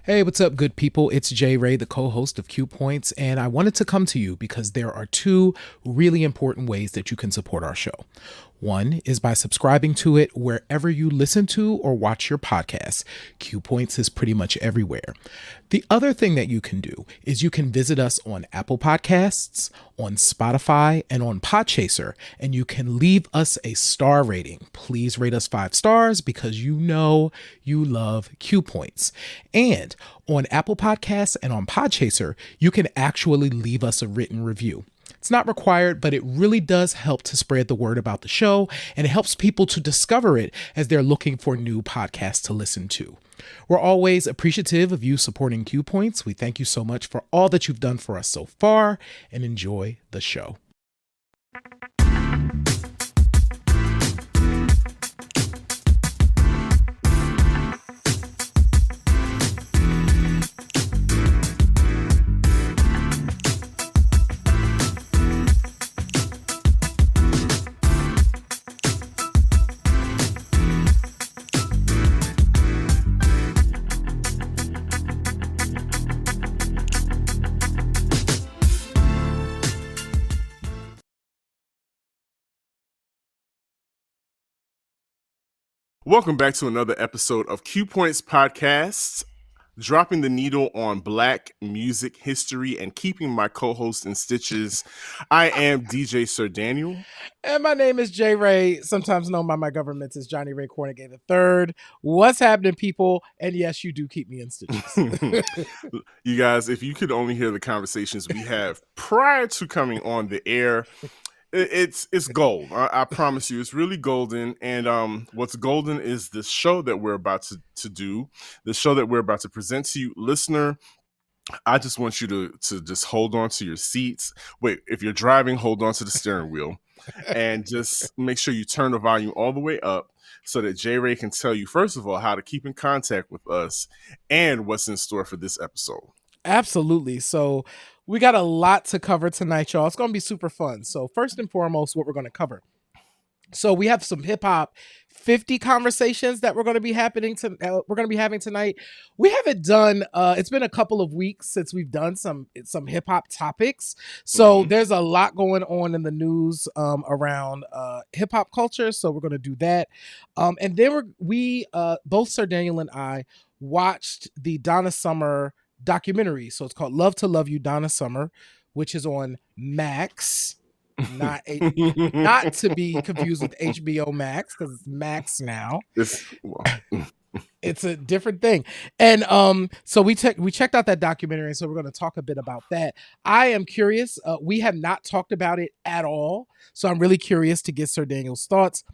Hey, what's up, good people? It's Jay Ray, the co host of Q Points, and I wanted to come to you because there are two really important ways that you can support our show. One is by subscribing to it wherever you listen to or watch your podcasts. Q Points is pretty much everywhere. The other thing that you can do is you can visit us on Apple Podcasts, on Spotify, and on Podchaser, and you can leave us a star rating. Please rate us 5 stars because you know you love Q Points. And on Apple Podcasts and on Podchaser, you can actually leave us a written review. It's not required, but it really does help to spread the word about the show, and it helps people to discover it as they're looking for new podcasts to listen to. We're always appreciative of you supporting Q Points. We thank you so much for all that you've done for us so far, and enjoy the show. Welcome back to another episode of Q Points Podcasts, dropping the needle on Black music history and keeping my co-host in stitches. I am DJ Sir Daniel. And my name is Jay Ray, sometimes known by my government as Johnny Ray Cornegay III. What's happening, people? And yes, you do keep me in stitches. You guys, if you could only hear the conversations we have prior to coming on the air, it's gold. I promise you, it's really golden. And what's golden is this show that we're about to do, the show that we're about to present to you, listener. I just want you to just hold on to your seats. Wait, if you're driving, hold on to the steering wheel, and just make sure you turn the volume all the way up so that J Ray can tell you, first of all, how to keep in contact with us and what's in store for this episode. Absolutely. So we got a lot to cover tonight, y'all. It's going to be super fun. So first and foremost, what we're going to cover. So we have some hip hop 50 conversations that we're going to be having tonight. We haven't done. It's been a couple of weeks since we've done some hip hop topics. So there's a lot going on in the news around hip hop culture. So we're going to do that. And then we both Sir Daniel and I watched the Donna Summer documentary. So it's called Love to Love You, Donna Summer, which is on Max. Not to be confused with HBO Max, because it's Max now. It's a different thing. And so we checked out that documentary, so we're going to talk a bit about that. I am curious. We have not talked about it at all, so I'm really curious to get Sir Daniel's thoughts.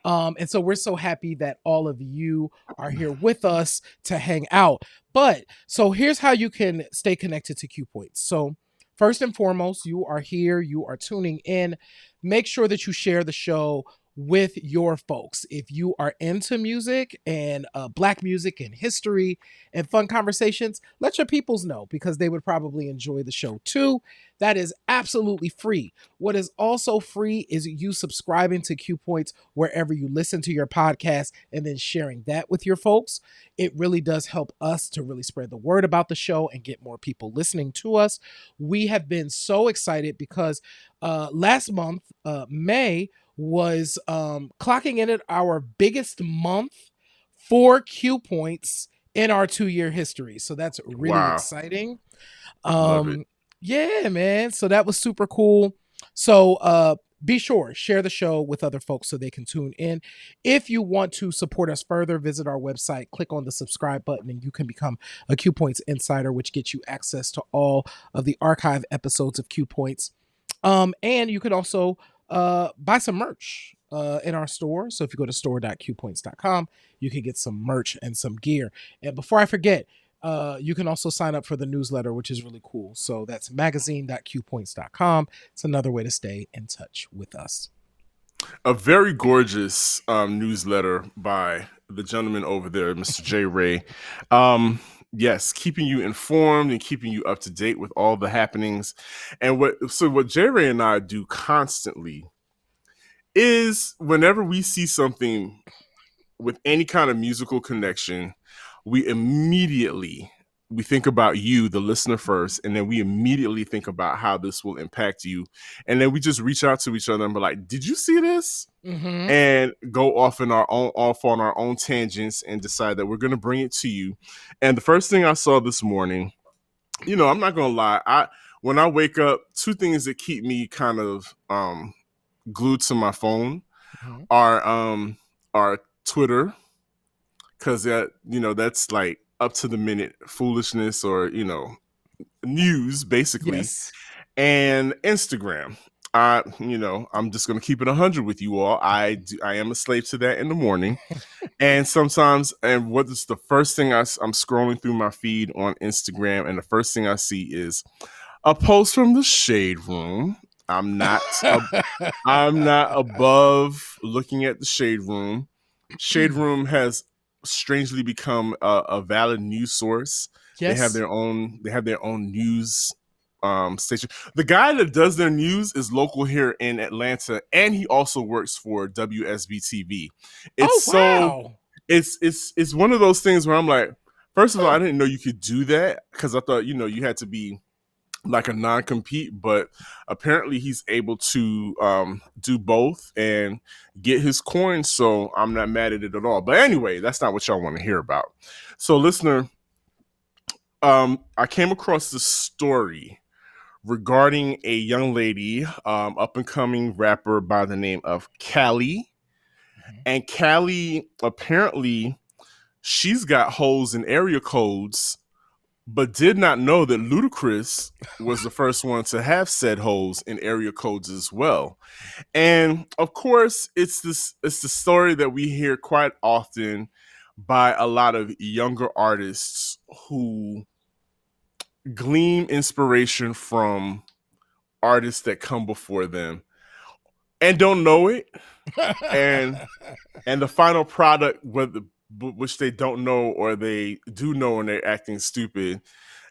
And so we're so happy that all of you are here with us to hang out. But so here's how you can stay connected to Q Points. So first and foremost, you are here, you are tuning in. Make sure that you share the show with your folks. If you are into music and Black music and history and fun conversations, let your peoples know, because they would probably enjoy the show too. That is absolutely free. What is also free is you subscribing to Q Points wherever you listen to your podcast and then sharing that with your folks. It really does help us to really spread the word about the show and get more people listening to us. We have been so excited because last month, May, was clocking in at our biggest month for Q Points in our 2-year history. So that's really exciting. Love it. Yeah, man. So that was super cool. So be sure, share the show with other folks so they can tune in. If you want to support us further, visit our website, click on the subscribe button, and you can become a Q Points Insider, which gets you access to all of the archive episodes of Q Points. And you can also buy some merch in our store. So if you go to store.qpoints.com, you can get some merch and some gear. And before I forget, you can also sign up for the newsletter, which is really cool. So that's magazine.qpoints.com. It's another way to stay in touch with us. A very gorgeous newsletter by the gentleman over there, Mr. J. Ray. Yes, keeping you informed and keeping you up to date with all the happenings. And what J. Ray and I do constantly is, whenever we see something with any kind of musical connection, we immediately we think about you, the listener, first, and then we immediately think about how this will impact you, and then we just reach out to each other and be like, "Did you see this?" Mm-hmm. And go off on our own tangents and decide that we're going to bring it to you. And the first thing I saw this morning, I'm not going to lie, when I wake up, two things that keep me kind of glued to my phone Mm-hmm. are Twitter, because that's like up to the minute foolishness, or news basically, Yes. and Instagram. I'm just gonna keep it 100 with you all. I am a slave to that in the morning, and sometimes, and what is the first thing I'm scrolling through my feed on Instagram, and the first thing I see is a post from the Shade Room. I'm not I'm not above looking at the Shade Room. Shade Room has strangely become a valid news source. They have Yes. their own. They have their own news station. The guy that does their news is local here in Atlanta, and he also works for WSB TV. It's Oh so wow. it's one of those things where I'm like, first of all, Huh. I didn't know you could do that, because I thought you had to be like a non-compete, but apparently he's able to do both and get his coin, so I'm not mad at it at all. But anyway, that's not what y'all want to hear about. So listener, I came across this story regarding a young lady, up and coming rapper by the name of Callie. Mhm. And Callie, apparently she's got holes in area codes, but did not know that Ludacris was the first one to have said holes in area codes as well. And of course, it's the story that we hear quite often by a lot of younger artists who glean inspiration from artists that come before them and don't know it. And the final product, whether which they don't know or they do know and they're acting stupid,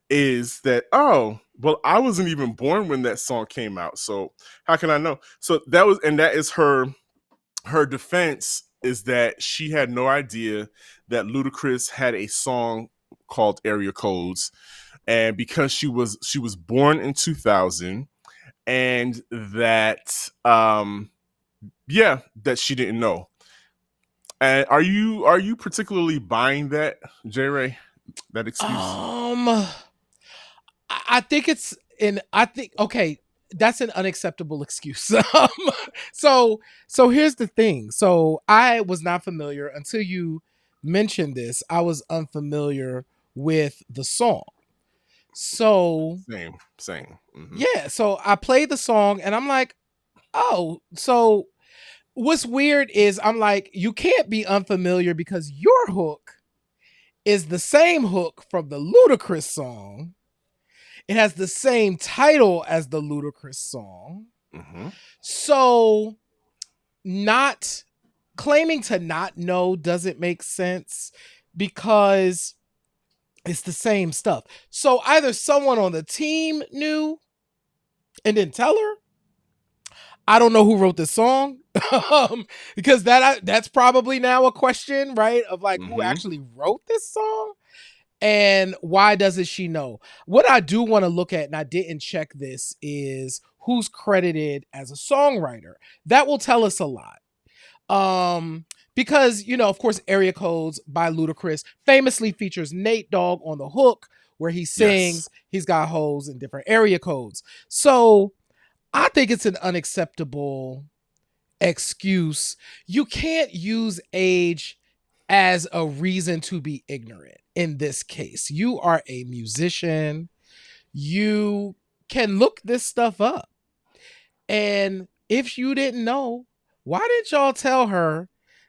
is that, oh, well, I wasn't even born when that song came out, so how can I know? So that is her defense, is that she had no idea that Ludacris had a song called Area Codes, and because she was born in 2000, and that that she didn't know. And are you particularly buying that, J Ray, that excuse? I think it's in. I think okay, that's an unacceptable excuse. So so here's the thing. So I was not familiar until you mentioned this. I was unfamiliar with the song. So Same. Mm-hmm. yeah, so I played the song and I'm like, oh, so what's weird is I'm like, you can't be unfamiliar because your hook is the same hook from the Ludacris song. It has the same title as the Ludacris song. Mm-hmm. So not claiming to not know doesn't make sense because it's the same stuff. So either someone on the team knew and didn't tell her. I don't know who wrote this song. Because that's probably now a question, right? Of like who Mm-hmm. actually wrote this song and why doesn't she know? What I do want to look at, and I didn't check this, is who's credited as a songwriter. That will tell us a lot. Because of course, Area Codes by Ludacris famously features Nate Dogg on the hook, where he Yes. sings he's got holes in different area codes. So I think it's an unacceptable excuse. You can't use age as a reason to be ignorant in this case. You are a musician. You can look this stuff up. And if you didn't know, why didn't y'all tell her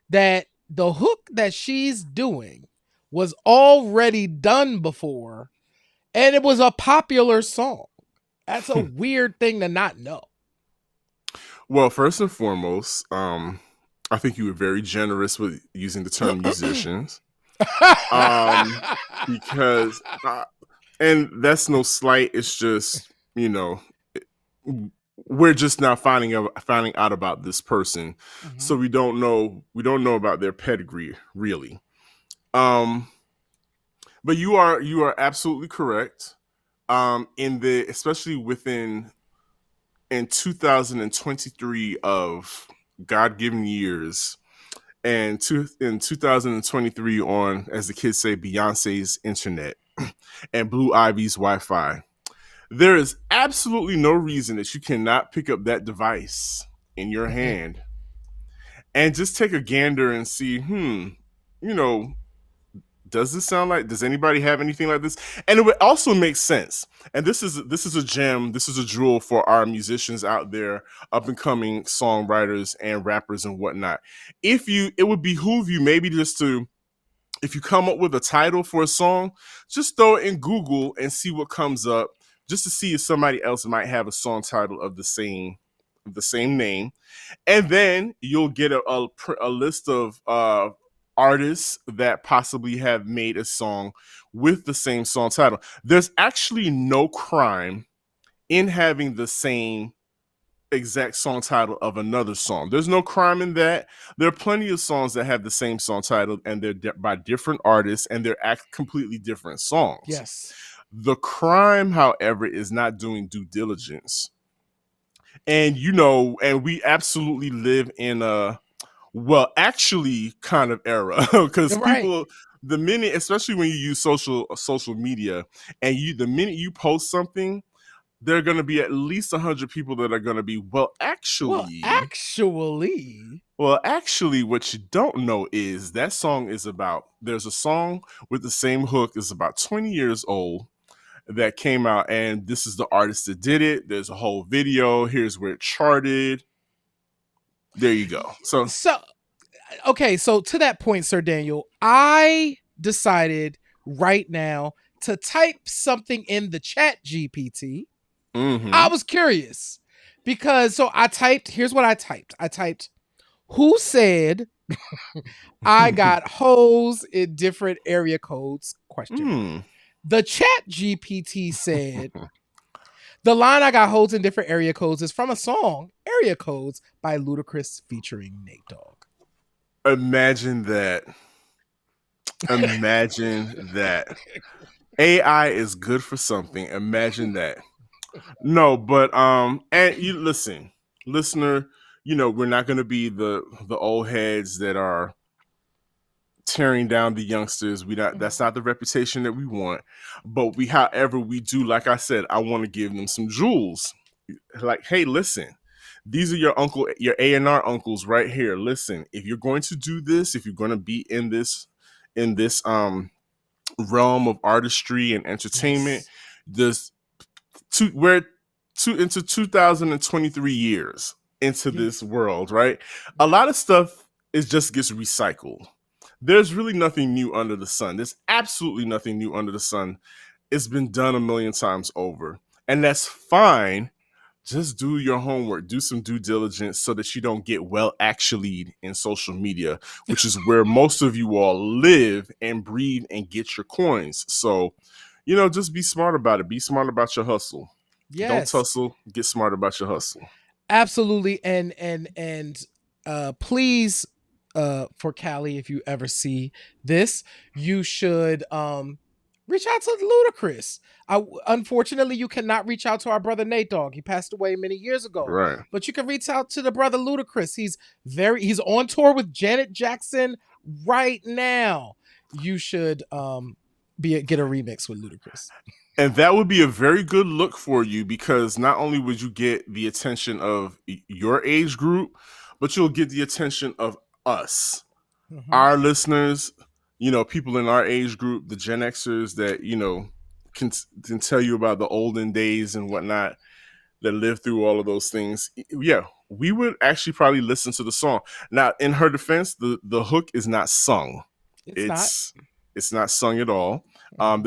that the hook that she's doing was already done before and it was a popular song? That's a weird thing to not know. Well, first and foremost, I think you were very generous with using the term musicians, because, and that's no slight. It's just we're just now finding out about this person, so Mhm. we don't know about their pedigree really. Um, But you are absolutely correct. In the especially within in 2023 of God given years, and in 2023 on, as the kids say, Beyonce's internet and Blue Ivy's Wi-Fi, there is absolutely no reason that you cannot pick up that device in your Mhm. hand and just take a gander and see, you know, does this sound like, does anybody have anything like this? And it would also make sense. And this is a gem, this is a jewel for our musicians out there, up and coming songwriters and rappers and whatnot. It would behoove you maybe just to, if you come up with a title for a song, just throw it in Google and see what comes up, just to see if somebody else might have a song title of the same name, and then you'll get a list of artists that possibly have made a song with the same song title. There's actually no crime in having the same exact song title of another song. There's no crime in that. There are plenty of songs that have the same song title and they're by different artists and they're completely different songs. Yes. The crime, however, is not doing due diligence. And and we absolutely live in a, well, actually kind of era, because Right. people, the minute, especially when you use social media, and the minute you post something, there are going to be at least 100 people that are going to be, Well, actually, what you don't know is that song is about, there's a song with the same hook, is about 20 years old, that came out, and this is the artist that did it. There's a whole video. Here's where it charted. There you go. So, so okay, so to that point, Sir Daniel, I decided right now to type something in the chat GPT. I mm-hmm. was curious because so I typed, here's what I typed. I typed, who said I got hoes in different area codes? Question mark. mm. The chat GPT said the line I got hoes in different area codes is from a song, Area Codes by Ludacris featuring Nate Dogg. Imagine that. Imagine that. AI is good for something. Imagine that. No, but and you listen, listener, we're not going to be the old heads that are tearing down the youngsters. That's not the reputation that we want. But however, we do, like I said, I want to give them some jewels. Like, hey, listen, these are your A&R uncles right here. Listen, if you're going to do this, if you're going to be in this realm of artistry and entertainment, Yes. this we're into 2023 years into Yeah. this world, right? A lot of stuff is just gets recycled. There's really nothing new under the sun. There's absolutely nothing new under the sun. It's been done a million times over. And that's fine. Just do your homework, do some due diligence so that you don't get well actually in social media, which is where most of you all live and breathe and get your coins. So, just be smart about it. Be smart about your hustle. Don't Yes. tussle. Get smart about your hustle. Absolutely. And please, for Callie, if you ever see this, you should reach out to Ludacris. Unfortunately, you cannot reach out to our brother Nate Dogg. He passed away many years ago. Right. But you can reach out to the brother Ludacris. He's on tour with Janet Jackson right now. You should get a remix with Ludacris. And that would be a very good look for you, because not only would you get the attention of your age group, but you'll get the attention of us, Mm-hmm. our listeners, people in our age group, the Gen Xers that, can tell you about the olden days and whatnot, that lived through all of those things. Yeah, we would actually probably listen to the song. Now, in her defense, the hook is not sung. It's not. It's not sung at all. Mm-hmm.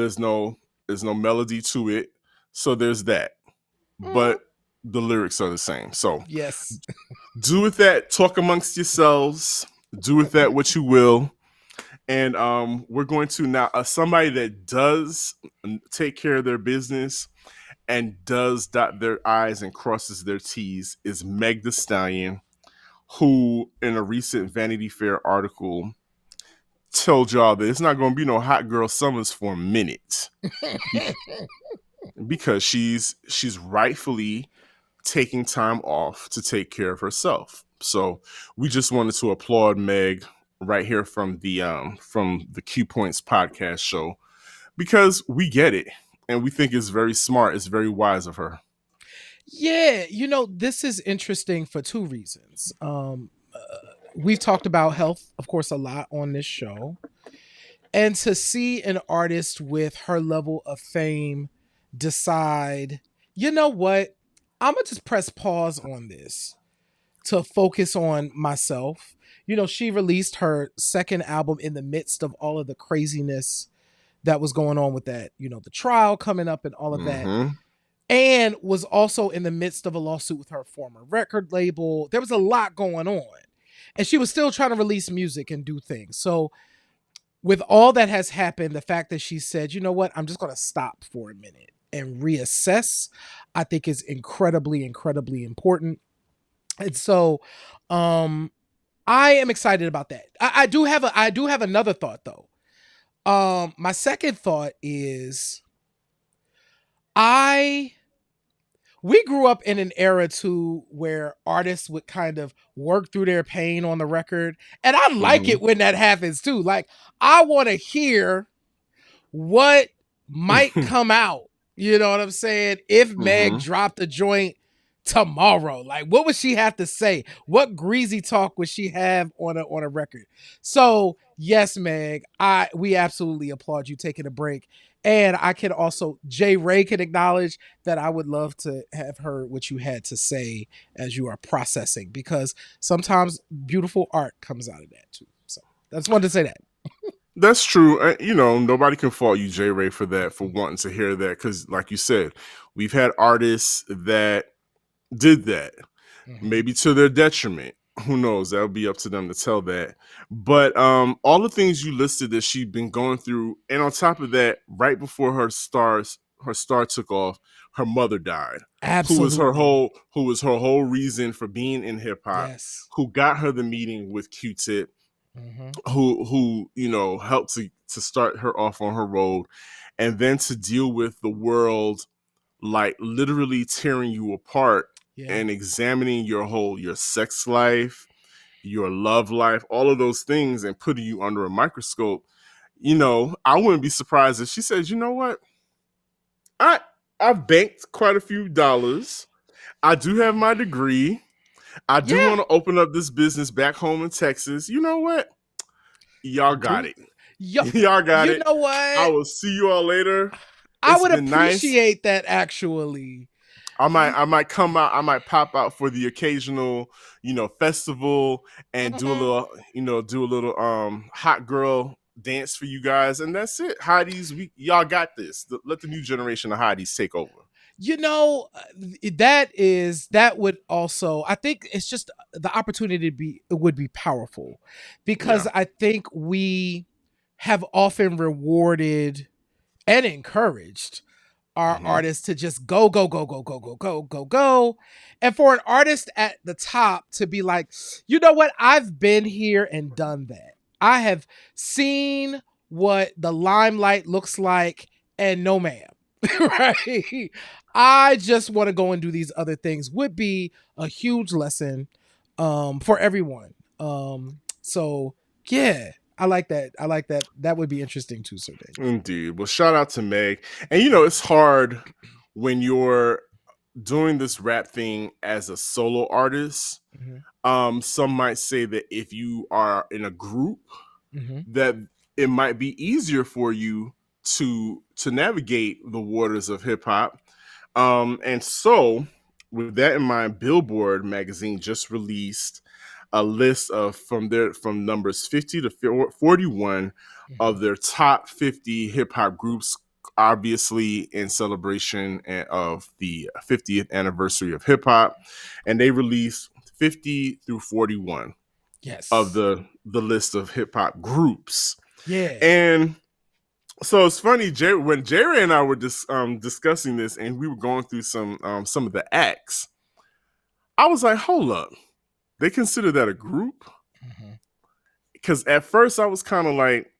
There's no melody to it. So there's that. Mm-hmm. But the lyrics are the same. So Yes. do with that, talk amongst yourselves. Do with that what you will. And we're going to now, somebody that does take care of their business and does dot their I's and crosses their T's is Meg Thee Stallion, who in a recent Vanity Fair article told y'all that it's not going to be no hot girl summers for a minute because she's rightfully taking time off to take care of herself. So we just wanted to applaud Meg right here from the Q Points podcast show because we get it and we think it's very smart, it's very wise of her. Yeah, this is interesting for two reasons. We've talked about health, of course, a lot on this show. And to see an artist with her level of fame decide, you know what, I'm going to just press pause on this to focus on myself. She released her second album in the midst of all of the craziness that was going on with that, the trial coming up and all of that. Mm-hmm. And was also in the midst of a lawsuit with her former record label. There was a lot going on. And she was still trying to release music and do things. So, with all that has happened, the fact that she said, you know what, I'm just going to stop for a minute and reassess, I think is incredibly, incredibly important. And so, I am excited about that. I do have another thought though. My second thought is we grew up in an era too where artists would kind of work through their pain on the record. And I like it when that happens too. Like, I want to hear what might come out. You know what I'm saying? If Meg dropped a joint tomorrow, like, what would she have to say? What greasy talk would she have on a record? So yes, Meg, we absolutely applaud you taking a break. And I can also, Jay Ray can acknowledge that I would love to have heard what you had to say as you are processing, because sometimes beautiful art comes out of that too. So I just wanted to say that. That's true. Nobody can fault you, J. Ray, for that, for wanting to hear that. Because, like you said, we've had artists that did that, maybe to their detriment. Who knows? That'll be up to them to tell that. But all the things you listed that she'd been going through, and on top of that, right before her star took off, her mother died. Absolutely. Who was her whole reason for being in hip hop. Yes. Who got her the meeting with Q-Tip. Who helped to start her off on her road, and then to deal with the world like literally tearing you apart and examining your sex life, your love life, all of those things, and putting you under a microscope. I wouldn't be surprised if she says, you know what, I've banked quite a few dollars. I do have my degree. I do want to open up this business back home in Texas. You know what? Y'all got it. Y'all got it. You know what? I will see you all later. I would appreciate that, actually. I might come out. I might pop out for the occasional, festival and do a little hot girl dance for you guys, and that's it. Hotties, y'all got this. Let the new generation of hotties take over. That would also, I think it's just the opportunity would be powerful, because I think we have often rewarded and encouraged our artists to just go, go, go, go, go, go, go, go, go. And for an artist at the top to be like, you know what? I've been here and done that. I have seen what the limelight looks like, and no ma'am. Right? I just want to go and do these other things would be a huge lesson for everyone. So yeah, I like that. That would be interesting too, Sir Daniel. Indeed. Well, shout out to Meg. And it's hard when you're doing this rap thing as a solo artist. Some might say that if you are in a group, that it might be easier for you to navigate the waters of hip hop. And so, with that in mind, Billboard magazine just released a list from numbers 50 to 41 of their top 50 hip hop groups, obviously in celebration of the 50th anniversary of hip hop, and they released 50 through 41 of the list of hip hop groups. Yeah. And so it's funny, when Jerry and I were discussing this, and we were going through some of the acts, I was like, hold up, they consider that a group? because at first I was kind of like,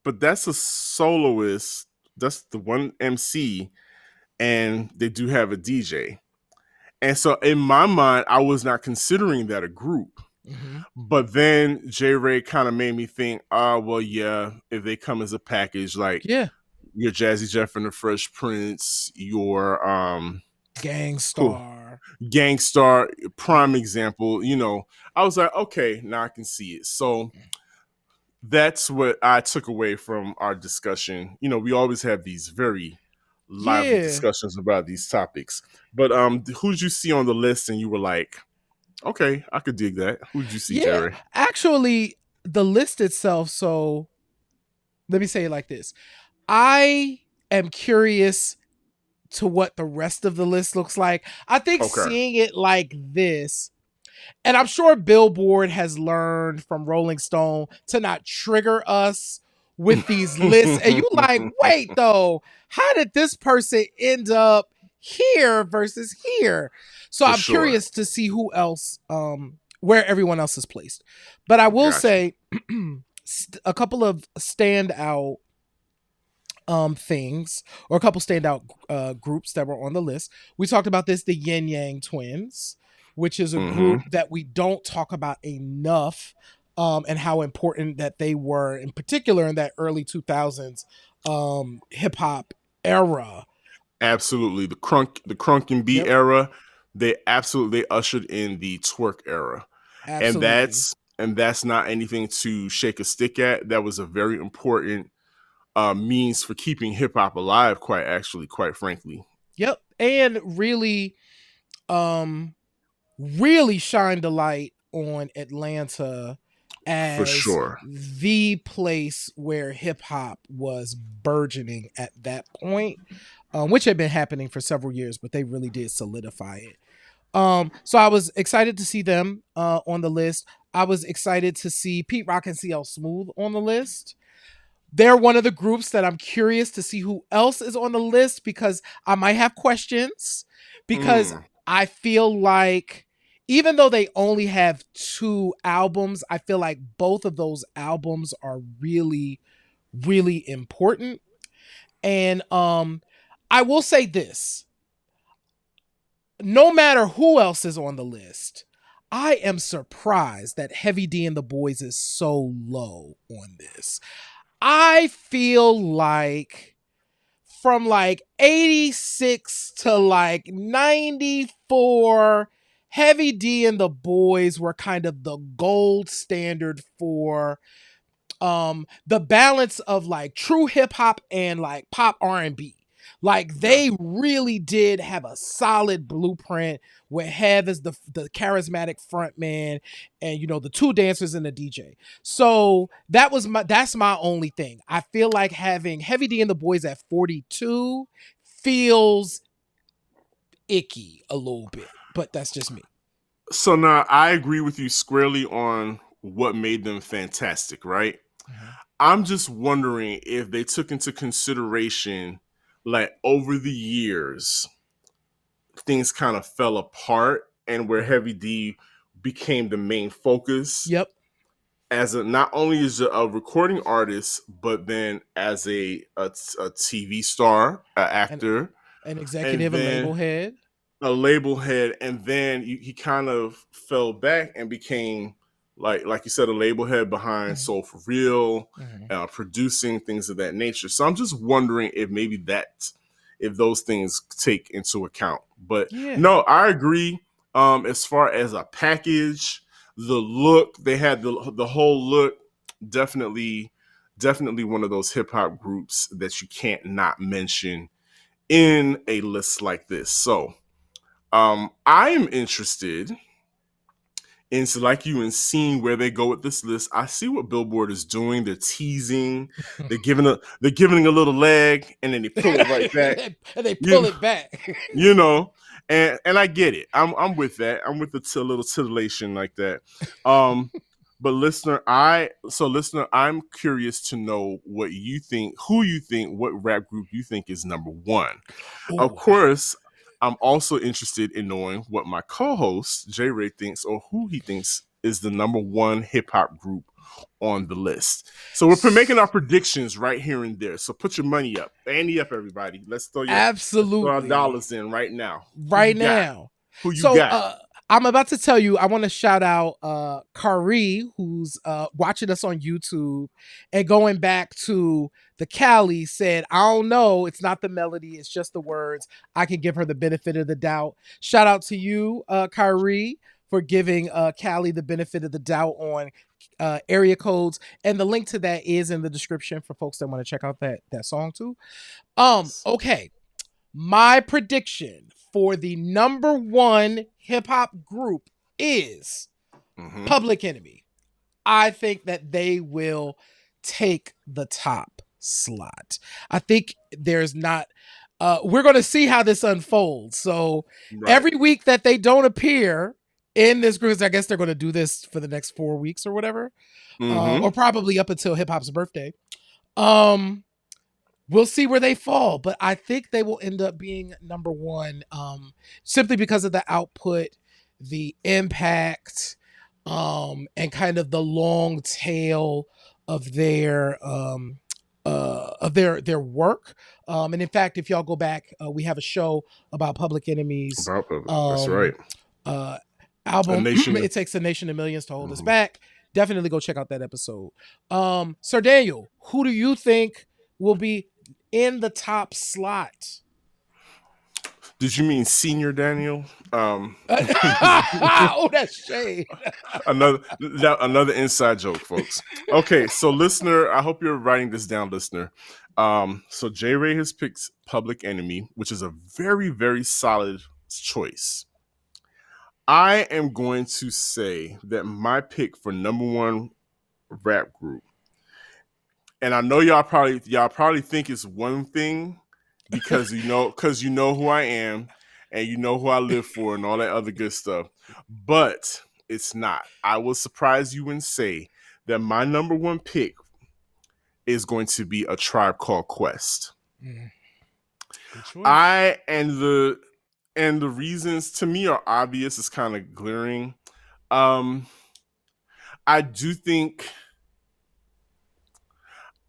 but that's a soloist. That's the one MC, and they do have a DJ. And so in my mind, I was not considering that a group. Mm-hmm. But then J Ray kind of made me think, well, yeah, if they come as a package, like Yeah. your Jazzy Jeff and the Fresh Prince, your who Gangstar. Gangstar, Yep. prime example, I was like, okay, now I can see it. So that's what I took away from our discussion. We always have these very lively Yeah. discussions about these topics. But who did you see on the list and you were like, okay, I could dig that. Who did you see, Yeah. Jerry? Actually, the list itself, so let me say it like this. I am curious to what the rest of the list looks like. I think Okay. seeing it like this, and I'm sure Billboard has learned from Rolling Stone to not trigger us with these lists. And you like, wait though, how did this person end up here versus here? So For I'm sure. curious to see who else, where everyone else is placed. But I will Gotcha. say a couple of standout things, or a couple standout groups that were on the list. We talked about this, the Yin Yang Twins, which is a Mm-hmm. group that we don't talk about enough, and how important that they were, in particular in that early 2000s hip hop era. Absolutely. The crunk and B Yep, era, they ushered in the twerk era. And absolutely. that's not anything to shake a stick at. That was a very important means for keeping hip hop alive, quite frankly. Yep, and um, really shined a light on Atlanta For as sure. the place where hip hop was burgeoning at that point, which had been happening for several years, but they really did solidify it. So I was excited to see them on the list. I was excited to see Pete Rock and CL Smooth on the list. They're one of the groups that I'm curious to see who else is on the list, because I might have questions, because Mm. I feel like even though they only have 2 albums, I feel like both of those albums are really, really important. And I will say this, no matter who else is on the list, I am surprised that Heavy D and the Boys is so low on this. I feel like from like 86 to like 94, Heavy D and the Boys were kind of the gold standard for the balance of like true hip hop and like pop R&B. Like Yeah. they really did have a solid blueprint where Hev is the charismatic front man, and the two dancers and the DJ. So that's my only thing. I feel like having Heavy D and the Boys at 42 feels icky a little bit, but that's just me. So now I agree with you squarely on what made them fantastic, right? Mhm. I'm just wondering if they took into consideration, like over the years, things kind of fell apart and where Mhm. Heavy D became the main focus Yep. as not only as a recording artist, but then as a TV star, an And actor, an and executive, a label then head. a label head, and then he kind of fell back and became like you said, a label head behind Mhm. Soul for Real, Mhm. producing things of that nature. So I'm just wondering if those things take into account. But Yeah. no, I agree. As far as a package, the look they had, the whole look, definitely, definitely one of those hip hop groups that you can't not mention in a list like this. So I'm interested in, so like you, in seeing where they go with this list. I see what Billboard is doing. They're teasing, they're giving a little leg, and then they pull it right back. And they You pull know, it back. you know, and I get it. I'm with that. I'm with the little titillation like that. Um, but listener, I'm curious to know what you think. Who you think? What rap group you think is number one? Of Oh, course, I'm also interested in knowing what my co-host J Ray thinks, or who he thinks is the number one hip hop group on the list. So we're making our predictions right here and there. So put your money up, ante up, everybody. Let's throw our Absolutely. dollars in right now. Who you Right got? now. Who you So got? I'm about to tell you, I want to shout out Kari, who's watching us on YouTube and going back to the Cali, said, I don't know, it's not the melody, it's just the words. I can give her the benefit of the doubt. Shout out to you, Kari, for giving Cali the benefit of the doubt on area codes. And the link to that is in the description for folks that want to check out that song too. Okay. My prediction for the number one hip hop group is Public Enemy. I think that they will take the top slot. I think there's not. We're going to see how this unfolds. So every week that they don't appear in this group, I guess they're going to do this for the next 4 weeks or whatever, or probably up until hip hop's birthday. We'll see where they fall, but I think they will end up being number one, simply because of the output, the impact, and kind of the long tail of their work. And in fact, if y'all go back, we have a show about Public Enemy's That's right. Album. It takes a nation of millions to hold us back. Definitely go check out that episode. Sir Daniel, who do you think will be in the top slot? Did you mean Senior Daniel? Oh, that's shade. another inside joke, folks. Okay, so listener, I hope you're writing this down, listener. So J Ray has picked Public Enemy, which is a very, very solid choice. I am going to say that my pick for number one rap group, and I know y'all probably think it's one thing because you know who I am and you know who I live for and all that other good stuff, but it's not. I will surprise you and say that my number one pick is going to be A Tribe Called Quest. And the reasons to me are obvious. It's kind of glaring.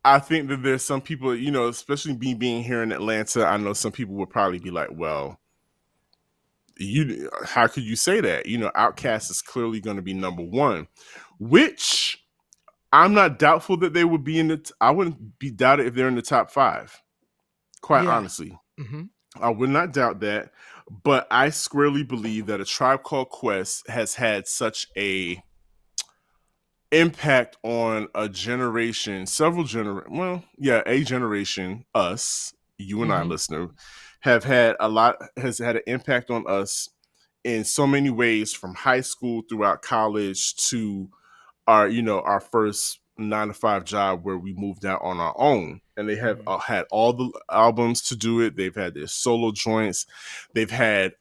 I think that there's some people, especially me being here in Atlanta, I know some people would probably be like, well, how could you say that? Outkast is clearly going to be number one, which I'm not doubtful that they would be I wouldn't be doubted if they're in the top 5. Quite honestly. I would not doubt that. But I squarely believe that A Tribe Called Quest has had such a impact on a generation, a generation, us, you and I, listener, has had an impact on us in so many ways, from high school throughout college to our first 9-to-5 job where we moved out on our own. And they have had all the albums to do it. They've had their solo joints. They've had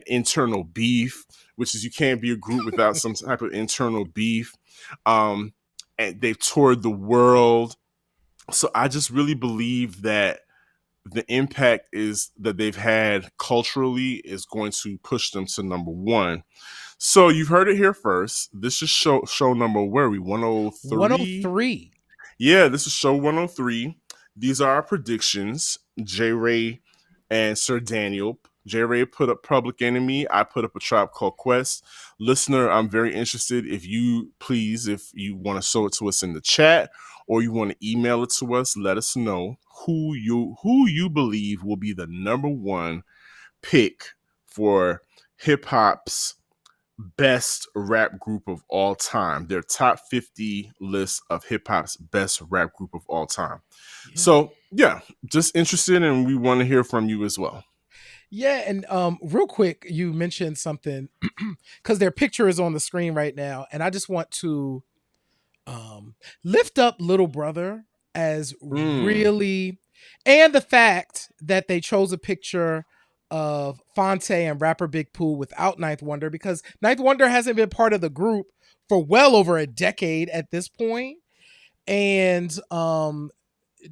internal beef, which is you can't be a group without some type of internal beef. And they've toured the world. So I just really believe that the impact that they've had culturally is going to push them to number one. So you've heard it here first. This is show number, where are we? 103? 103. Yeah, this is show 103. These are our predictions. J Ray and Sir Daniel. J Ray put up Public Enemy. I put up A Tribe Called Quest. Listener, I'm very interested. If you want to show it to us in the chat or you want to email it to us, let us know who you believe will be the number one pick for hip hop's best rap group of all time. Their top 50 list of hip hop's best rap group of all time. Yeah. So yeah, just interested, and we want to hear from you as well. Yeah, and real quick, you mentioned something because their picture is on the screen right now, and I just want to lift up Little Brother as really, and the fact that they chose a picture of Fonte and rapper Big Pooh without Ninth Wonder, because Ninth Wonder hasn't been part of the group for well over a decade at this point. And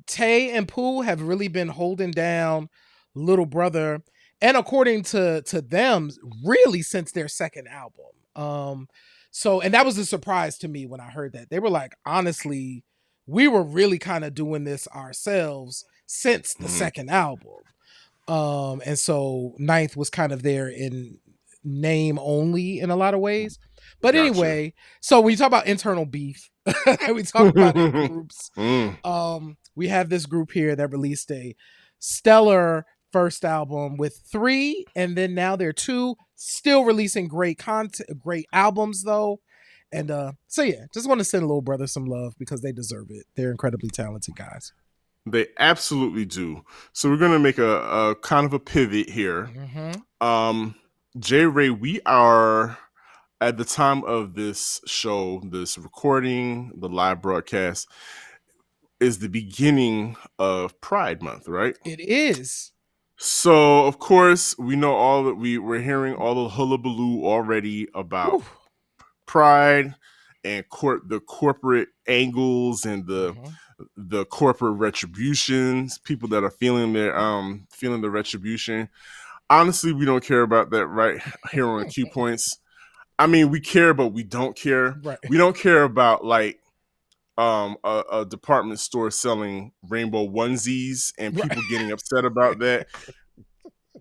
Tay and Pooh have really been holding down Little Brother, and according to them, really since their second album. So, and that was a surprise to me when I heard that. They were like, honestly, we were really kind of doing this ourselves since the Mhm. second album. And so Ninth was kind of there in name only in a lot of ways. But Gotcha. anyway, so when you talk about internal beef, we talk about in groups. Mm. We have this group here that released a stellar first album with three, and then now they're two, still releasing great content, great albums though. And so yeah, just want to send Little Brother some love because they deserve it. They're incredibly talented guys. They absolutely do. So we're gonna make a kind of a pivot here. Mm-hmm. Um, J Ray, we are at the time of this show, this recording, the live broadcast is the beginning of Pride Month, right? It is. So of course we know all that we're hearing all the hullabaloo already about Whew. Pride and the corporate angles and Mm-hmm. the corporate retributions, people that are feeling the retribution. Honestly, we don't care about that right here on Q Points. I mean, we care, but we don't care. Right. We don't care about like a department store selling rainbow onesies and Right. people getting upset about that.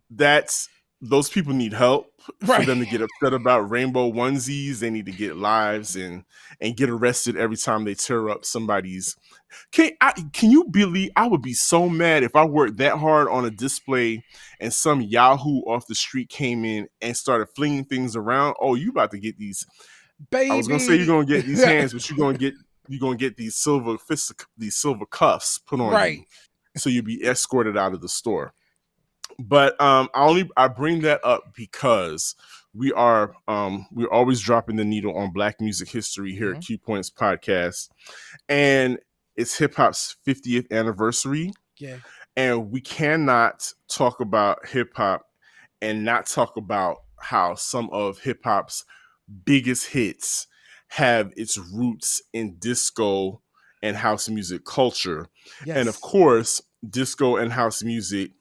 That's those people need help. For Right. them to get upset about rainbow onesies, they need to get lives and get arrested every time they tear up somebody's. Can you believe I would be so mad if I worked that hard on a display and some Yahoo off the street came in and started flinging things around? Oh, you about to get these. I was gonna say you're Baby. gonna get these hands, but you're gonna get these these silver cuffs put on you, Right. so you'll be escorted out of the store. But I bring that up because we're always dropping the needle on Black music history here Mm-hmm. at Q Points Podcast, and it's hip hop's 50th anniversary, Yeah. and we cannot talk about hip hop and not talk about how some of hip hop's biggest hits have its roots in disco and house music culture. And of Yes. course, disco and house music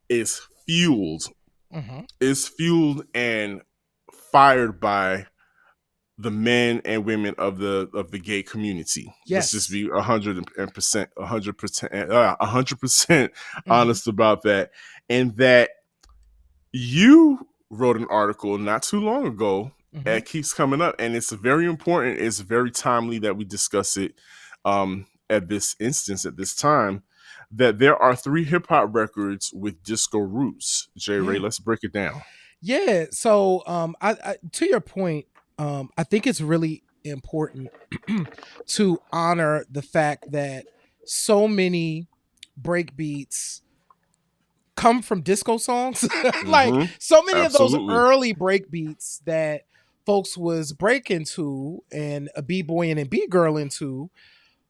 is fueled Mm-hmm. and fired by the men and women of the gay community. Let's just Yes. be 100%, 100% Mm-hmm. honest about that. And that you wrote an article not too long ago. Mm-hmm. It keeps coming up, and it's very important. It's very timely that we discuss it at this instance, at this time. That there are 3 hip hop records with disco roots. J Ray, Yeah. let's break it down. Yeah. So I to your point, I think it's really important to honor the fact that so many break beats come from disco songs. Like Mm-hmm. so many of those Absolutely. early break beats that folks was breaking to and a b-boy and b-girl into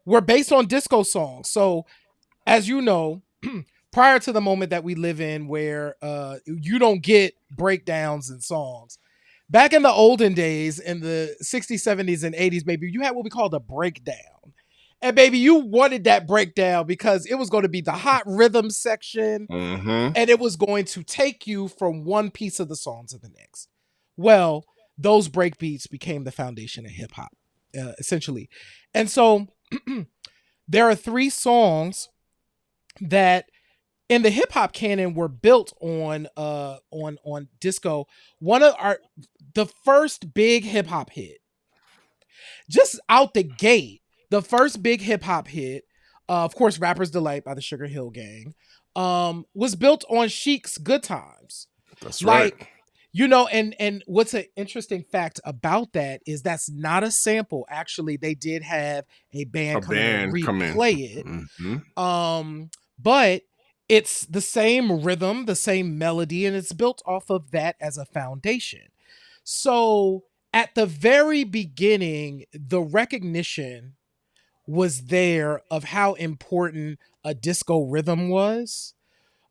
were based on disco songs. So as you know, prior to the moment that we live in where you don't get breakdowns in songs. Back in the olden days, in the 60s, 70s, and 80s, baby, you had what we called a breakdown. And baby, you wanted that breakdown because it was going to be the hot rhythm section Mm-hmm. and it was going to take you from one piece of the song to the next. Well, those break beats became the foundation of hip hop, essentially. And so there are 3 songs that in the hip hop canon were built on disco. One of our the first big hip hop hit, just out the gate, the first big hip hop hit, of course, Rapper's Delight by the Sugar Hill Gang, was built on Chic's Good Times. That's right. Like, and what's an interesting fact about that is that's not a sample. Actually, they did have a band A come in and band come in. replay it. Mm-hmm. But it's the same rhythm, the same melody, and it's built off of that as a foundation. So at the very beginning, the recognition was there of how important a disco rhythm was,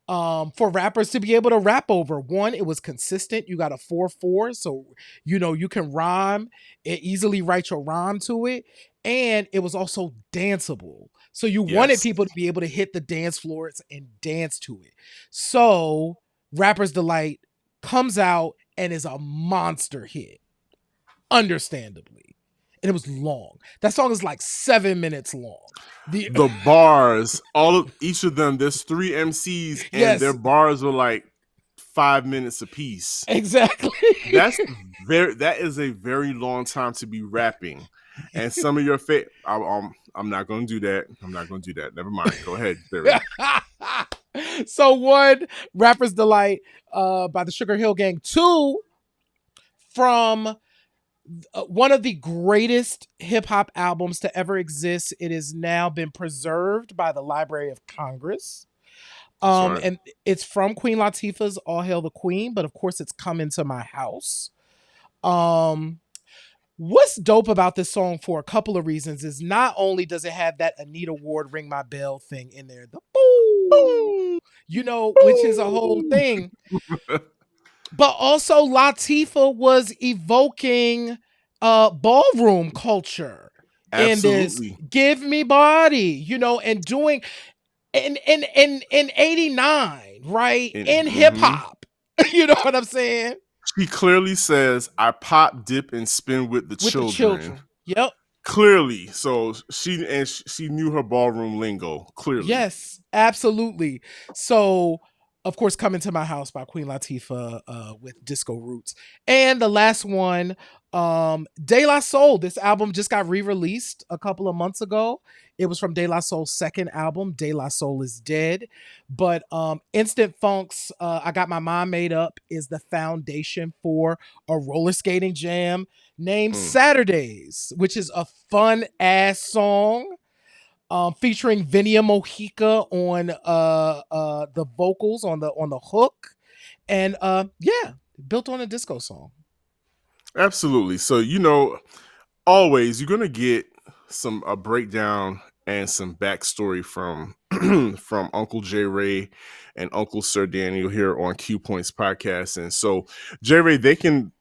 for rappers to be able to rap over. One, it was consistent. You got a 4/4, so you can rhyme, easily write your rhyme to it, and it was also danceable. So you wanted Yes. people to be able to hit the dance floors and dance to it. So Rapper's Delight comes out and is a monster hit. understandably. And it was long. That song is like 7 minutes long. The The bars, each of them, there's 3 MCs, and their yes, bars are like 5 minutes apiece. exactly. That's that is a very long time to be rapping. And some of your I'm not gonna do that. I'm not gonna do that. Never mind. Go ahead, Barry. So one, Rapper's Delight by the Sugar Hill Gang. Two, from one of the greatest hip hop albums to ever exist. It has now been preserved by the Library of Congress. That's right. And it's from Queen Latifah's All Hail the Queen, but of course it's Come Into My House. What's dope about this song for a couple of reasons is not only does it have that Anita Ward Ring My Bell thing in there, the boo, Boom, which is a whole boom. thing, but also Latifah was evoking ballroom culture in this Absolutely. Give Me Body, and doing in 89, right? In hip Mhm. hop. You know what I'm saying? She clearly says, "I pop, dip, and spin with the With the children." children. Yep. Clearly, so she knew her ballroom lingo. Clearly, Yes, absolutely. So, of course, Coming to My House by Queen Latifah with disco roots. And the last one, De La Soul. This album just got re-released a couple of months ago. It was from De La Soul's second album, De La Soul is Dead. But Instant Funk's I Got My Mind Made Up is the foundation for a roller skating jam named Saturdays, which is a fun ass song featuring Vinia Mojica on the vocals on the hook, and yeah, built on a disco song. absolutely. So always you're gonna get a breakdown and some backstory from from Uncle J Ray and Uncle Sir Daniel here on Q Points podcast. And so J Ray, they can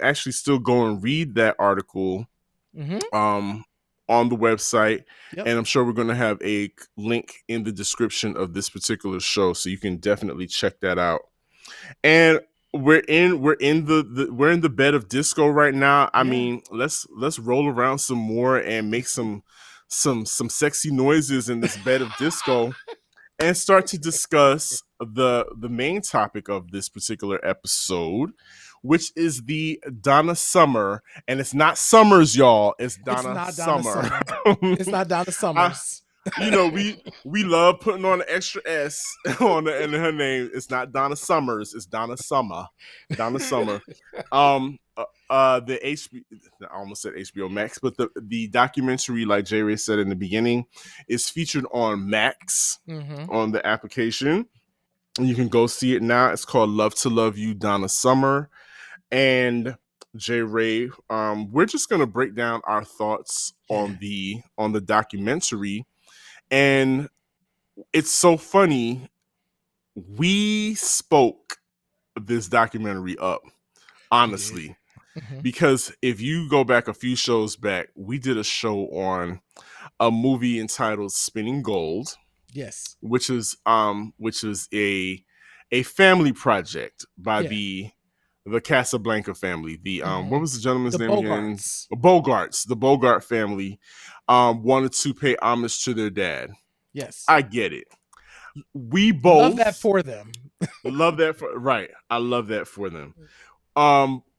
actually still go and read that article Mm-hmm. on the website, Yep. and I'm sure we're going to have a link in the description of this particular show, so you can definitely check that out. And we're in the bed of disco right now. I Yeah. mean, let's roll around some more and make some sexy noises in this bed of disco and start to discuss the main topic of this particular episode, which is the Donna Summer, and it's not Summers, y'all. It's It's Donna not Donna Summer. Summer. It's not Donna I, Summers. we love putting on an extra S on in her name. It's not Donna Summers. It's Donna Summer. Donna Summer. The I almost said HBO Max, but the documentary, like J Ray said in the beginning, is featured on Max Mm-hmm. on the application. You can go see it now. It's called Love to Love You, Donna Summer. And J Ray, we're just gonna break down our thoughts Yeah. on the documentary. And it's so funny. We spoke this documentary up, We did. honestly, Mm-hmm. because if you go back a few shows back, we did a show on a movie entitled Spinning Gold, Yes. which is a family project by Yeah. the Casablanca family. The what Mm-hmm. was the gentleman's The name again? Bogarts. Bogarts. The Bogart family wanted to pay homage to their dad. Yes. I get it. We Love that both for them. love that for right. I love that for them.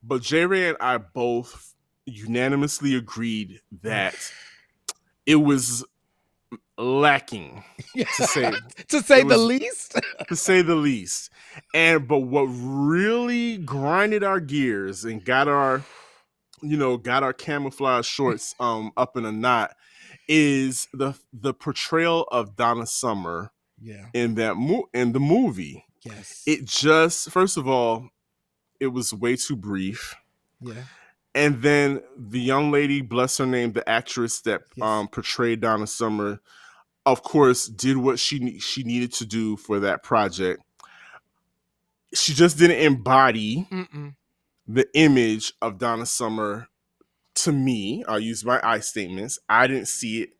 But J Ray and I both unanimously agreed that it was lacking, Yeah. to say To say it the was least. to say the least. But what really grinded our gears and got our camouflage shorts up in a knot is the portrayal of Donna Summer Yeah. in in the movie. Yes. It just, first of all, it was way too brief. Yeah. And then the young lady, bless her name, the actress that Yes. portrayed Donna Summer, of course, did what she needed to do for that project. She just didn't embody Mm-mm. the image of Donna Summer to me. I'll use my I statements. I didn't see it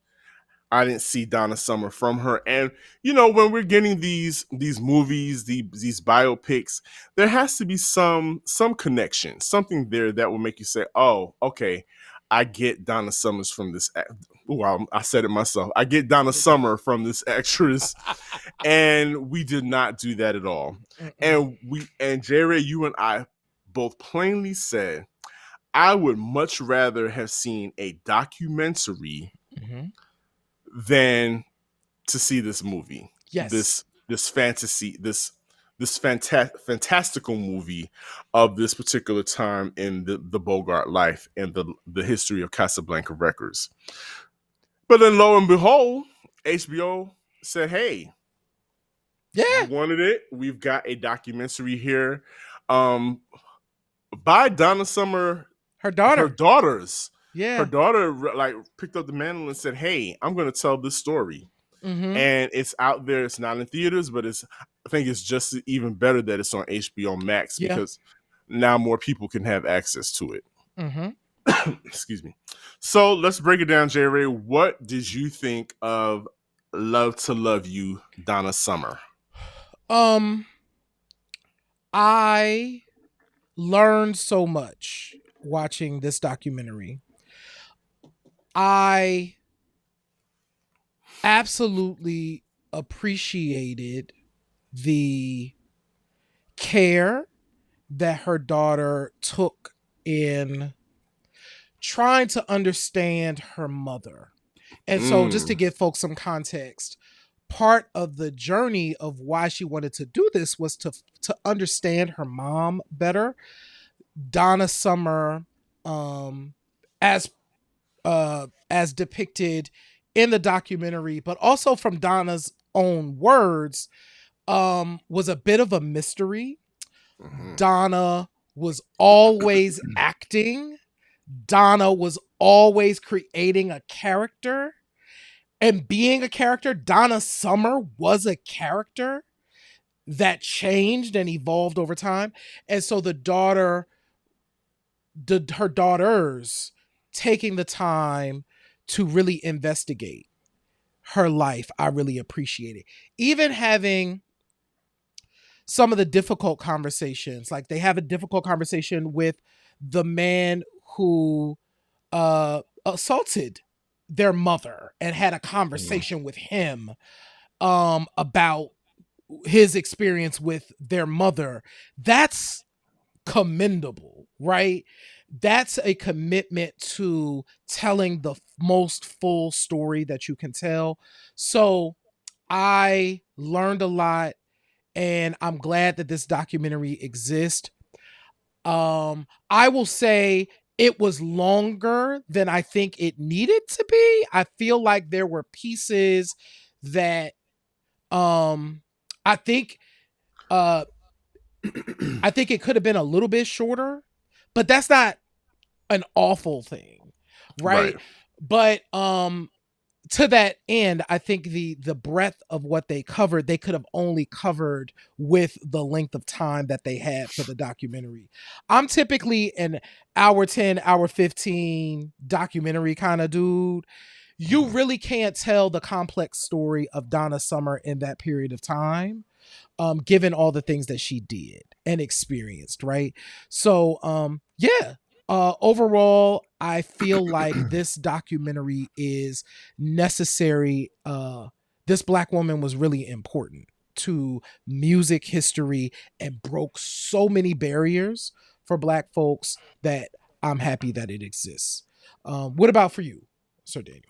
I didn't see Donna Summer from her. And you know, when we're getting these movies, these biopics, there has to be some connection, something there that will make you say, "Oh, okay, I get Donna Summers from this." Well, I said it myself. I get Donna Summer from this actress, and we did not do that at all. Mm-mm. And Jerry, you and I both plainly said, I would much rather have seen a documentary Mhm. than to see this movie, Yes. this fantasy, this fantastical movie of this particular time in the Bogart life and the history of Casablanca Records. But then, lo and behold, HBO said, "Hey, you Yeah. wanted it. We've got a documentary here, um, by Donna Summer, Her her daughter. daughters." Her Yeah. daughter like picked up the mantle and said, "Hey, I'm going to tell this story." Mhm. And it's out there. It's not in theaters, but I think it's just even better that it's on HBO Max Yeah. because now more people can have access to it. Mhm. Excuse me. So let's break it down, J. Ray. What did you think of Love to Love You, Donna Summer? Um I learned so much watching this documentary. I absolutely appreciated the care that her daughter took in trying to understand her mother. And so, just to Mm. give folks some context, part of the journey of why she wanted to do this was to understand her mom better. Donna Summer, um, as as depicted in the documentary, but also from Donna's own words, was a bit of a mystery. Mhm. Donna was always acting. Donna was always creating a character and being a character. Donna Summer was a character that changed and evolved over time. And so her daughters taking the time to really investigate her life, I really appreciate it. Even having some of the difficult conversations, like they have a difficult conversation with the man who assaulted their mother and had a Mhm. conversation with him about his experience with their mother. That's commendable, right? That's a commitment to telling the most full story that you can tell. So I learned a lot, and I'm glad that this documentary exists. I will say it was longer than I think it needed to be. I feel like there were pieces that um I think uh I think it could have been a little bit shorter, but that's not an awful thing, Right. right? But to that end, I think the breadth of what they covered, they could have only covered with the length of time that they had for the documentary. I'm typically an hour 10, hour 15 documentary kind of dude. You really can't tell the complex story of Donna Summer in that period of time, given all the things that she did and experienced, right? So, yeah. Overall, I feel like this documentary is necessary. This black woman was really important to music history and broke so many barriers for black folks that I'm happy that it exists. What about for you, Sir Daniel?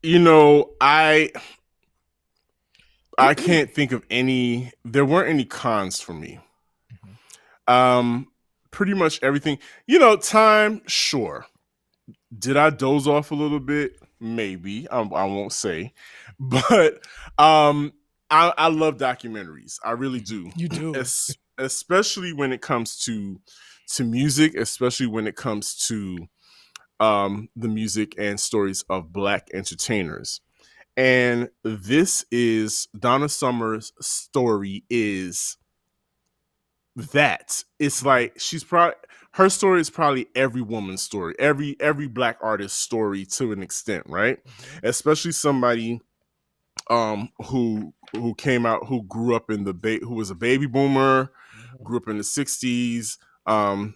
You know, I can't think of any. There weren't any cons for me. Mhm. Um, Pretty much everything. You know, time, sure. Did I doze off a little bit? Maybe. I won't say, but um, I love documentaries. I really do, You do. especially when it comes to music, especially when it comes to the music and stories of Black entertainers. And this is Donna Summer's story is that. It's Mhm. like she's probably her story is probably every woman's story, every black artist's story to an extent, right? Mhm. Especially somebody who came out who grew up in who was a baby boomer, Mhm. grew up in the 60s, um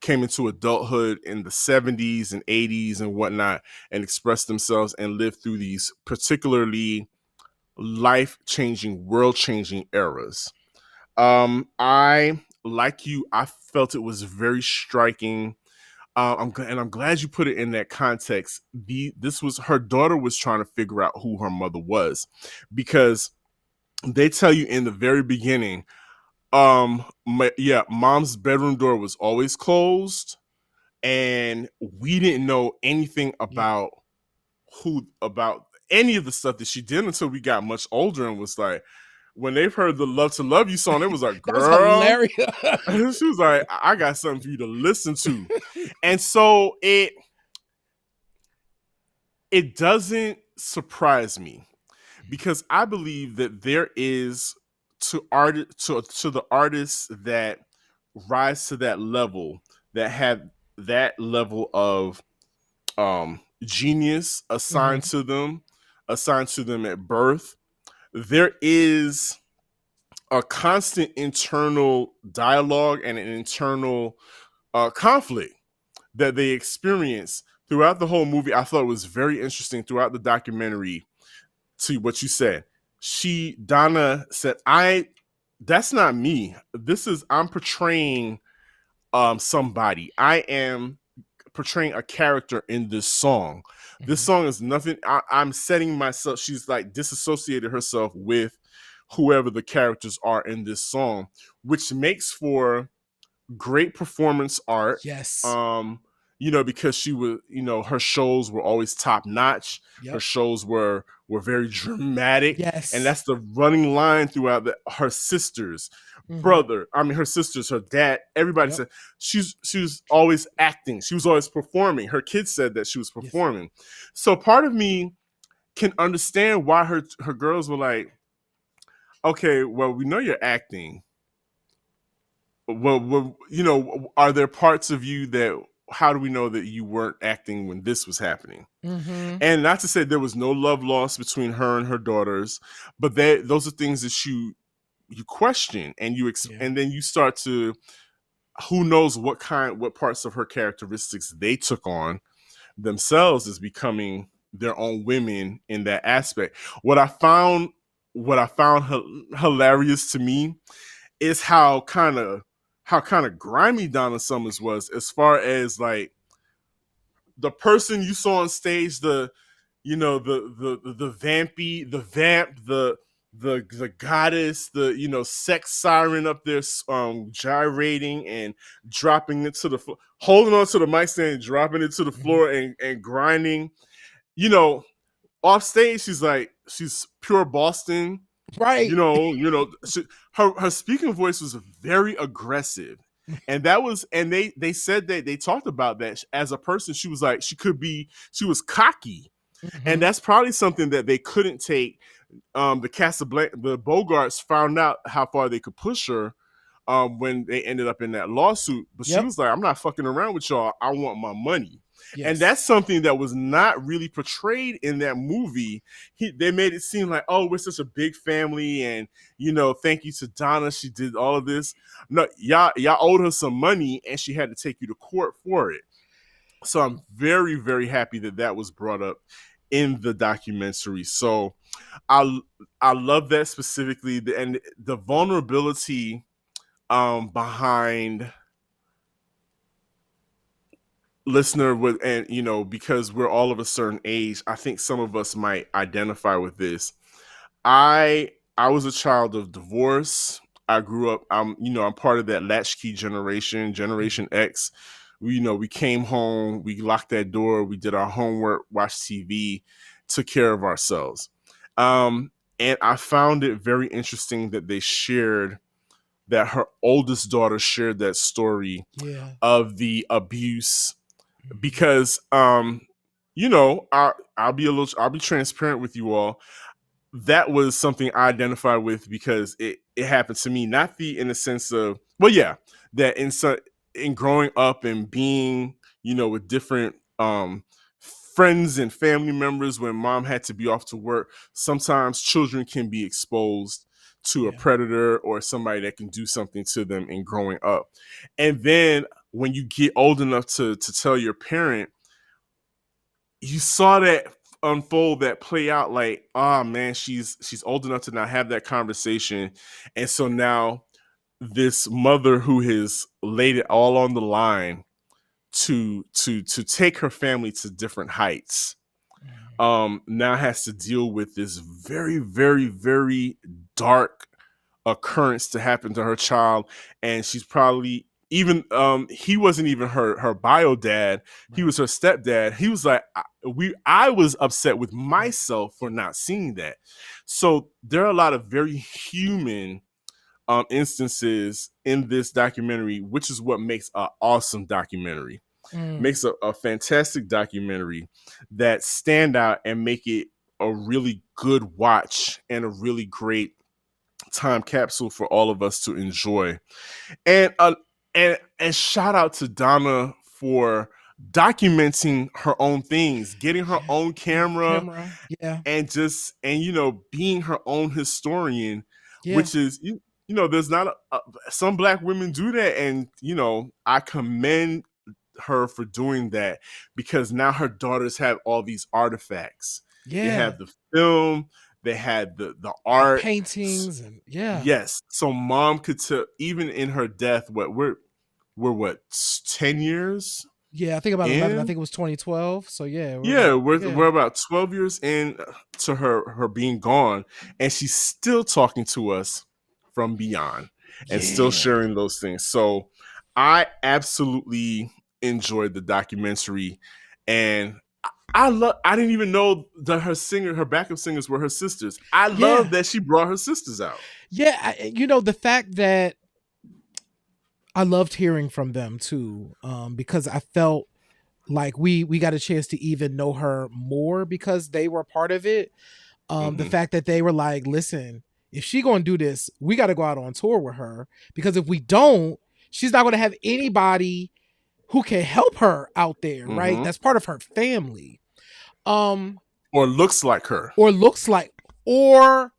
came into adulthood in the 70s and 80s and whatnot, and expressed themselves and lived through these particularly life changing, world changing eras. I like you. I felt it was very striking. I'm glad you put it in that context. This was her daughter was trying to figure out who her mother was, because they tell you in the very beginning, yeah, mom's bedroom door was always closed, and we didn't know anything Yep. about any of the stuff that she did until we got much older, and was like, when they've heard the Love to Love You song, it was like, That was girl, hilarious. she was like, I got something for you to listen to. And so it doesn't surprise me, because I believe that there is, to the artists that rise to that level, that have that level of genius Mhm. assigned to them at birth, there is a constant internal dialogue and an internal conflict that they experience throughout the whole movie. I thought it was very interesting throughout the documentary. To what you said, Donna said, that's not me. I'm portraying somebody. I am portraying a character in this song. This Mhm. song is nothing. I'm setting myself. She's like disassociated herself with whoever the characters are in this song, which makes for great performance art. Yes. Um, because she was, her shows were always top notch. Her Yep. shows were very dramatic, and Yes. that's the running line throughout her sisters, Mhm. brother. I mean, her sisters, her dad. Everybody Yep. said she was always acting. She was always performing. Her kids said that she was Yes. performing. So part of me can understand why her girls were like, okay, well, we know you're acting. Are there parts of you that, how do we know that you weren't acting when this was happening? Mhm. And not to say there was no love lost between her and her daughters, but those are things that you question, and Yeah. and then you start to, who knows what parts of her characteristics they took on themselves as becoming their own women in that aspect. What I found hilarious to me is how kind of grimy Donna Summers was, as far as like the person you saw on stage, the vamp, the goddess, the sex siren up there, gyrating and dropping it to the floor, holding on to the mic stand, dropping it to the Mhm. floor, and grinding. You know, off stage, she's pure Boston. Right. Her speaking voice was very aggressive, and they said that they talked about that as a person. She was like, she was cocky, and Mhm. that's probably something that they couldn't take. The Bogarts found out how far they could push her, when they ended up in that lawsuit. But she Yep. was like, I'm not fucking around with y'all. I want my money. And Yes. that's something that was not really portrayed in that movie. They made it seem like, oh, we're such a big family, and thank you to Donna, she did all of this. No, y'all owed her some money, and she had to take you to court for it. So I'm very, very happy that that was brought up in the documentary. So I I love that specifically, and the vulnerability behind listener with, and because we're all of a certain age, I think some of us might identify with this. I was a child of divorce. I grew up, I'm part of that latchkey generation, Mhm. Generation X. We came home, we locked that door, we did our homework, watched TV, took care of ourselves. And I found it very interesting that her oldest daughter shared that story Yeah. of the abuse, Mhm. because I'll be transparent with you all. that was something I identified with because it happened to me. Not the in the sense of, well, yeah, that in growing up and being, with different friends and family members when mom had to be off to work. Sometimes children can be exposed to a Yeah. predator or somebody that can do something to them in growing up, and then when you get old enough to tell your parent, you saw that unfold, that play out, like, oh man, she's old enough to not have that conversation. And so now this mother who has laid it all on the line to take her family to different heights, now has to deal with this very, very, very dark occurrence to happen to her child. And she's probably even, he wasn't even her bio dad, he Right. was her stepdad. He was like, I was upset with Right. myself for not seeing that. So there are a lot of very human instances in this documentary, which is what makes an awesome documentary, Mm. makes a fantastic documentary that stand out and make it a really good watch and a really great time capsule for all of us to enjoy. And and shout out to Donna for documenting her own things, getting her Yeah. own camera, Camera. Yeah. and just, and being her own historian, Yeah. which is, there's not some black women do that, and I commend her for doing that, because now her daughters have all these artifacts. They Yeah. have the film, they had the The art. paintings and yeah. Yes, so mom could tell, even in her death, we're what, 10 years Yeah, I think about 11. I in. think it was 2012. So yeah, we're Yeah, about we're yeah. we're about 12 years in to her being gone, and she's still talking to us from beyond and still Yeah. sharing those things. So I absolutely enjoyed the documentary, and I didn't even know that her backup singers were her sisters. I love Yeah. that she brought her sisters out. Yeah, the fact that I loved hearing from them too, because I felt like we got a chance to even know her more because they were part of it. The Hmm. fact that they were like, listen, if she gonna do this, we got to go out on tour with her, because if we don't, she's not gonna have anybody who can help her out there, right? Hmm. That's part of her family. Um, Or looks like her. or looks like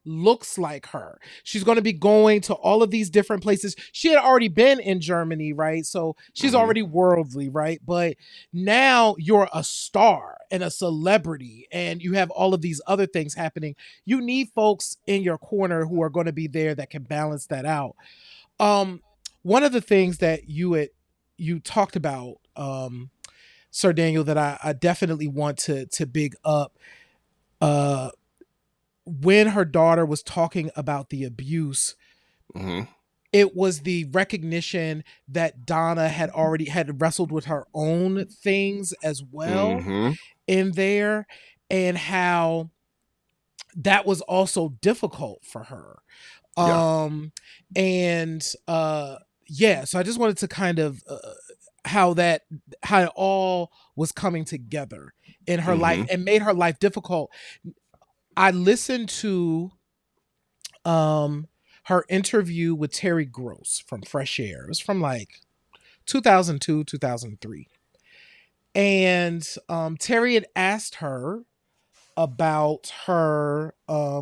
looks like her. She's going to be going to all of these different places. She had already been in Germany, right? So she's Hmm. already worldly, right? But now you're a star and a celebrity and you have all of these other things happening. You need folks in your corner who are going to be there that can balance that out. Um One of the things that you talked about, Sir Daniel, that I definitely want to big up, uh when her daughter was talking about the abuse, Hmm. it was the recognition that Donna had wrestled with her own things as well Hmm. in there, and how that was also difficult for her. Yeah. Um and yeah, so I just wanted to kind of how that how it all was coming together in her life Hmm. and made her life difficult. I listened to um her interview with Terry Gross from Fresh Air. It was from like 2002, 2003. And Terry had asked her about her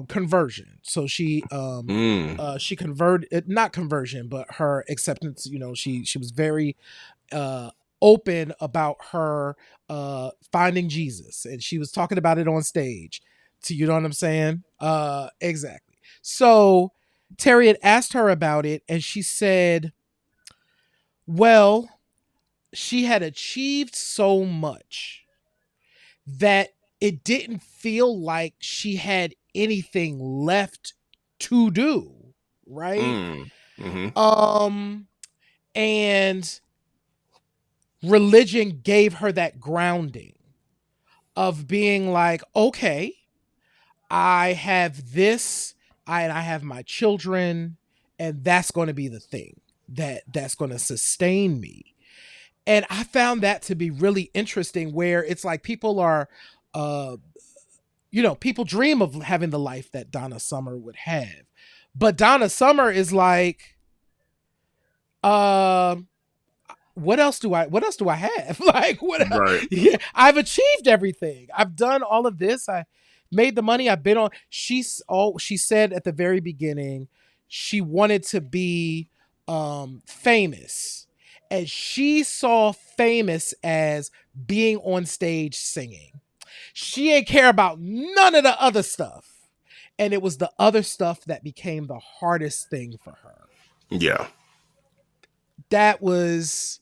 conversion. So Mm. she converted, not conversion, but her acceptance. She was very uh open about her finding Jesus, and she was talking about it on stage. To You know what I'm saying? Exactly. So Terry had asked her about it, and she said, well, she had achieved so much that it didn't feel like she had anything left to do, right? Mm. Hmm. um and religion gave her that grounding of being like, okay, I have this, I have my children, and that's going to be the thing that's going to sustain me. And I found that to be really interesting, where it's like people are uh people dream of having the life that Donna Summer would have. But Donna Summer is like, uh, what else do I have? Like, Right. yeah, I've achieved everything. I've done all of this. I made the money. I've been on. She said at the very beginning she wanted to be famous. And she saw famous as being on stage singing. She ain't care about none of the other stuff. And it was the other stuff that became the hardest thing for her. Yeah. That was,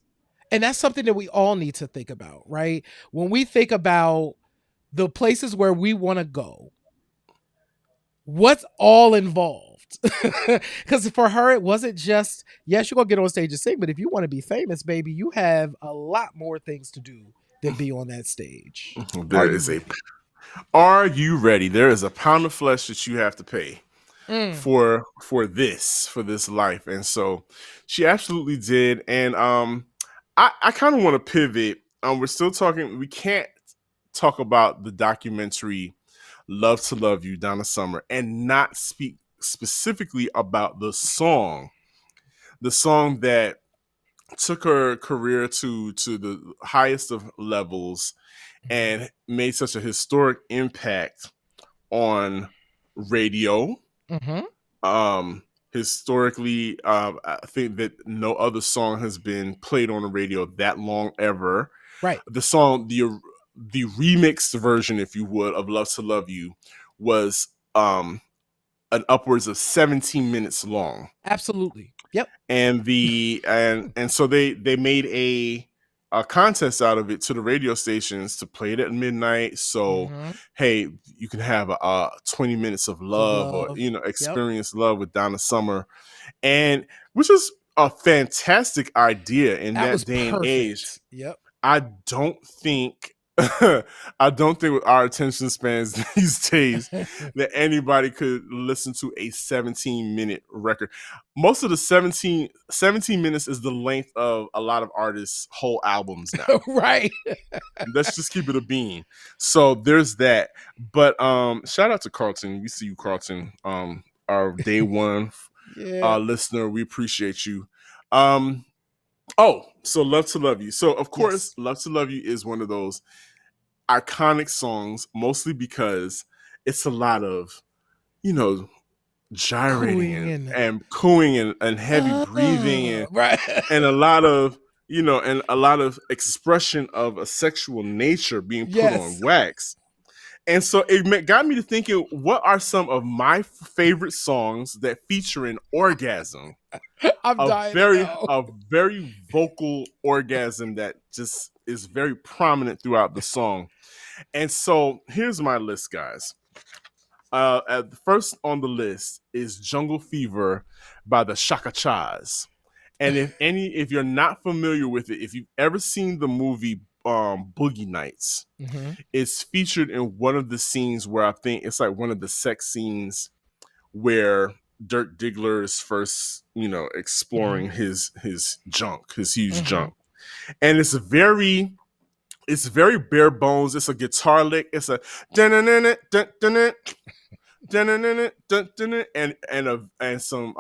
and that's something that we all need to think about, right? When we think about the places where we want to go, what's all involved? Because for her, it wasn't just, yes, you're going to get on stage and sing, but if you want to be famous, baby, you have a lot more things to do than be on that stage. Are There you is a. ready? Are you ready? There is a pound of flesh that you have to pay Mm. for this life, and so she absolutely did. And I kind of want to pivot. We're still talking. We can't talk about the documentary "Love to Love You," Donna Summer, and not speak specifically about the song that took her career to the highest of levels and made such a historic impact on radio. Mm-hmm. Um, Historically, I think that no other song has been played on the radio that long ever. Right. The song, the remixed version, if you would, of "Love to Love You" was an upwards of 17 minutes long. Absolutely. Yep. And so they made a contest out of it to the radio stations to play it at midnight. So Mm-hmm. hey, you can have 20 minutes of Of love, or love. Yep. experience love with Donna Summer, and which is a fantastic idea in That that was day and age. perfect. Yep. I don't think I don't think with our attention spans these days that anybody could listen to a 17-minute record. Most of the 17 minutes is the length of a lot of artists' whole albums now. Right. Let's just keep it a bean. So there's that. But shout out to Carlton. We see you, Carlton. Our day one Yeah. listener. We appreciate you. Oh, so "Love to Love You." So of course, Yes. "Love to Love You" is one of those iconic songs, mostly because it's a lot of, you know, gyrating Cooing and, and and cooing and heavy breathing right. and a lot of, and a lot of expression of a sexual nature being put on Yes. wax. And so got me to thinking, what are some of my favorite songs that feature an orgasm? I'm A dying to very know. a very vocal orgasm that just is very prominent throughout the song. And so here's my list, guys. At the first on the list is "Jungle Fever" by the Shaka Chas. And if you're not familiar with it, if you've ever seen the movie Boogie Nights, Mm-hmm. it's featured in one of the scenes where I think it's like one of the sex scenes where Dirk Diggler is first, Mm-hmm. exploring his junk, his huge Mm-hmm. junk. And it's very bare bones. It's a guitar lick. It's a and some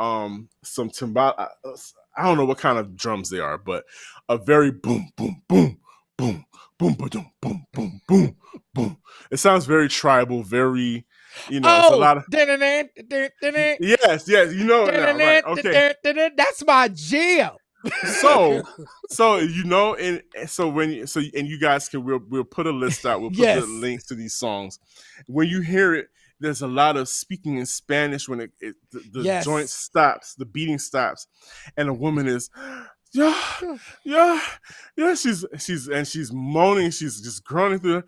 timbal. I don't know what kind of drums they are, but a very boom boom boom boom boom boom boom boom boom boom. It sounds very tribal, very, it's a Oh, lot of, yes, you know it now, right? Okay. that's my jam. So, and so and you guys can, we'll put a list out. We'll put the Yes. links to these songs. When you hear it, there's a lot of speaking in Spanish when the joint Yes. stops, the beating stops, and a woman is, yeah, yeah, yeah. She's moaning, she's just groaning through it.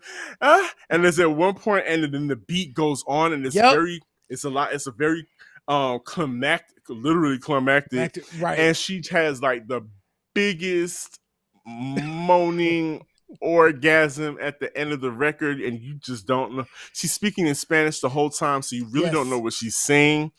And there's at one point, and then the beat goes on, and Yep. it's a very climactic, literally climactic, Right. and she has like the biggest moaning orgasm at the end of the record, and you just don't know. She's speaking in Spanish the whole time, so you really don't know Yes. what she's saying.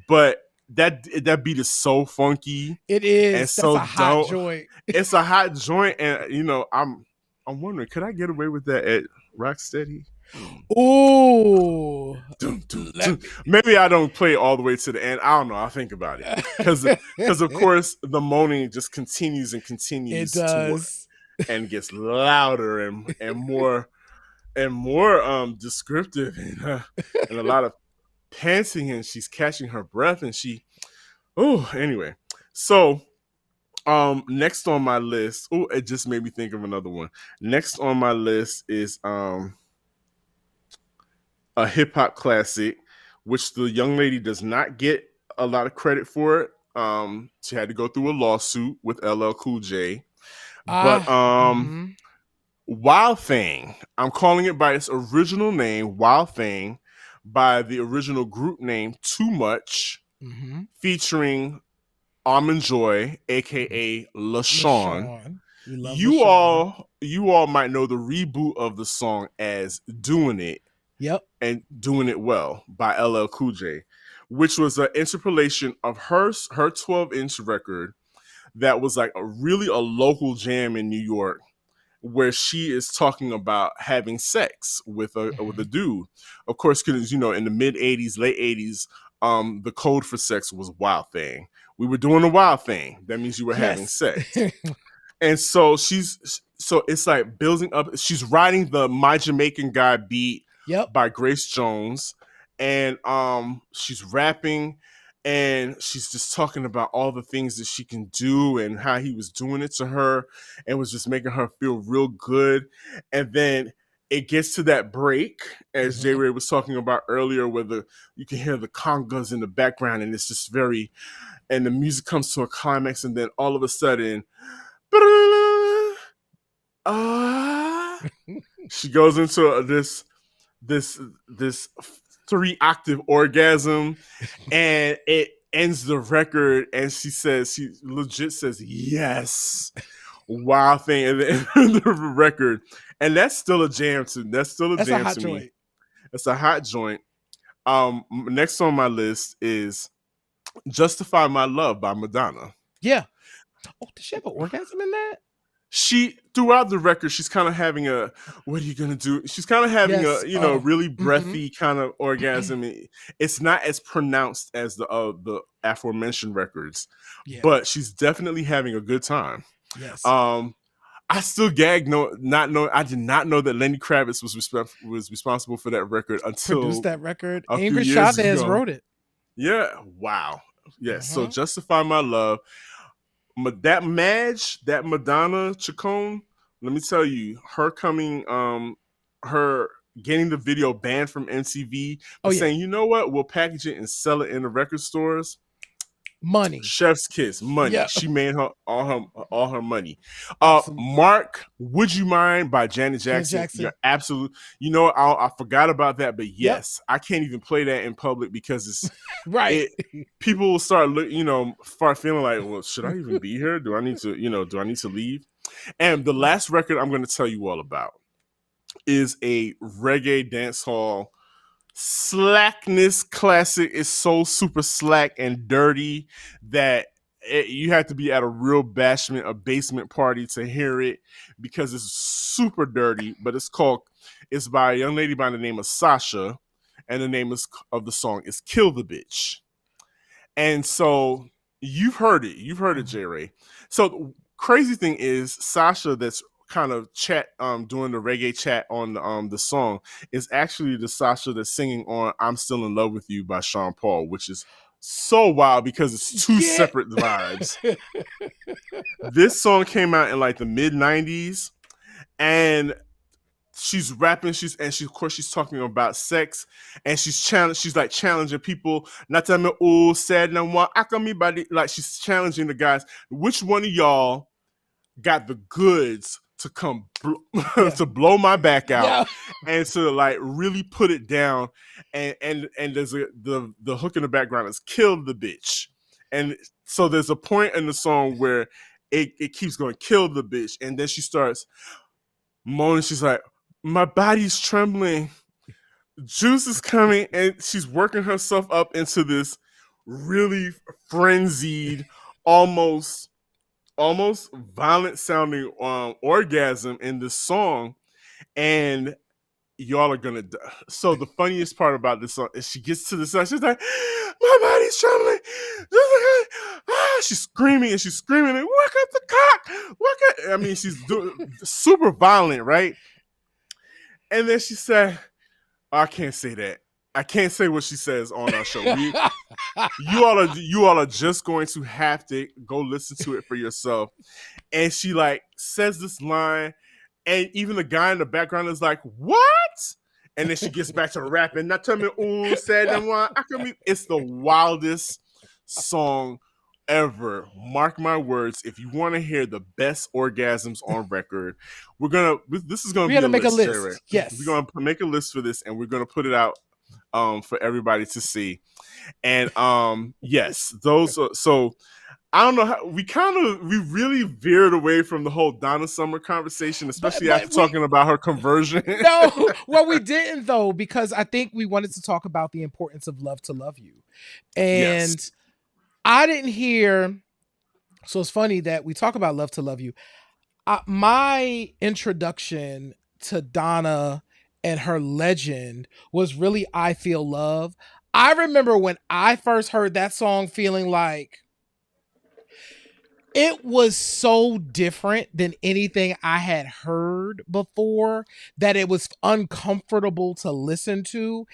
But that beat is so funky It and is. That's so a hot dope. joint. It's a hot joint, and I'm wondering, could I get away with that at Rocksteady? Mm. Ooh. Dun, dun, Let dun. me. Maybe I don't play all the way to the end. I don't know. I'll think about it because of course the moaning just continues and It continues to work does. and gets louder and more descriptive and a lot of panting, and she's catching her breath, and she anyway. So next on my list, it just made me think of another one. Next on my list is a hip hop classic, which the young lady does not get a lot of credit for it. She had to go through a lawsuit with LL Cool J, but Mm-hmm. Wild Thing. I'm calling it by its original name, Wild Thing, by the original group name Too Much, Mm-hmm. featuring Almond Joy, aka LaShawn. LaShawn. We love LaShawn. You all might know the reboot of the song as Doing It Yep. and Doing It Well by LL Cool J, which was an interpolation of her 12-inch record that was like a local jam in New York, where she is talking about having sex with a Mm-hmm. dude. Of course, because in the mid '80s, late '80s, the code for sex was wild thing. We were doing a wild thing. That means you were having Yes. sex. And so it's like building up. She's writing the My Jamaican Guy beat Yep. by Grace Jones, and she's rapping, and she's just talking about all the things that she can do and how he was doing it to her and was just making her feel real good. And then it gets to that break, as J Mm-hmm. Ray was talking about earlier, where you can hear the congas in the background, and it's just very, and the music comes to a climax, and then all of a sudden, ah, she goes into this this 3-octave orgasm, and it ends the record, and she legit says yes, wow thing, and then the record, and that's still a jam That's a hot to me. joint. It's a hot joint. Next on my list is Justify My Love by Madonna. Yeah. Oh, does she have an orgasm in that? She throughout the record, she's kind of having a, what are you gonna do, she's kind of having a, Yes. Oh. really Mm-hmm. breathy kind of orgasm. It's not as pronounced as the aforementioned records, Yeah. but she's definitely having a good time. Yes. um I still gag no not know I did not know that Lenny Kravitz was responsible for that record Produced until that record. a few Ingrid years Chavez ago. wrote it. Yeah, wow. Yes, so Mm-hmm. Justify My Love, that Madonna Chacon, let me tell you, her getting the video banned from MTV, Oh but yeah. saying, you know what, we'll package it and sell it in the record stores. Money. Chef's kiss, money. Yeah. She made all her money. Absolutely. Mark, Would You Mind by Janet Janet Jackson. You're Jackson. absolute. I forgot about that, but Yep. yes, I can't even play that in public because Right. it people will start feeling like, well, should I even be here? Do I need to, do I need to leave? And the last record I'm going to tell you all about is a reggae dancehall slackness classic. Is so super slack and dirty that you have to be at a real a basement party to hear it, because it's super dirty. But it's by a young lady by the name of Sasha, and the name of the song is "Kill the Bitch." And so you've heard it, J Ray. So the crazy thing is, Sasha, that's kind of doing the reggae chat on the song, is actually the Sasha that's singing on "I'm Still in Love with You" by Sean Paul, which is so wild because it's two Get. separate vibes. This song came out in like the mid '90s, and she's rapping, of course she's talking about sex, and she's like challenging people, not tell me, oh, sad no more, I come me body, like she's challenging the guys, which one of y'all got the goods to come Yeah. to blow my back out, Yeah. and to like really put it down. And there's the hook in the background is "Kill the Bitch," and so there's a point in the song where it keeps going, "Kill the bitch," and then she starts moaning. She's like, my body's trembling, juice is coming, and she's working herself up into this really frenzied, almost violent sounding orgasm in this song. And y'all are gonna die. So the funniest part about this song is she gets to the song, she's like, my body's trembling. She's screaming and she's screaming and work up the cock. Work up. I mean, she's super violent, right? And then she said, oh, I can't say that. I can't say what she says on our show. You all are just going to have to go listen to it for yourself. And she like says this line, and even the guy in the background is like, what? And then she gets back to rapping. Now tell me, ooh, said and one. It's the wildest song ever. Mark my words. If you want to hear the best orgasms on record, this is gonna be a make list, a list. Jerry. Yes. We're gonna make a list for this, and we're gonna put it out for everybody to see. And yes, those are, so I don't know how we really veered away from the whole Donna Summer conversation, especially after talking about her conversion. No, well, we didn't though, because I think we wanted to talk about the importance of Love to Love You. And yes. I didn't hear, so it's funny that we talk about Love to Love You. My introduction to Donna and her legend was really I Feel Love. I remember when I first heard that song feeling like it was so different than anything I had heard before that it was uncomfortable to listen to.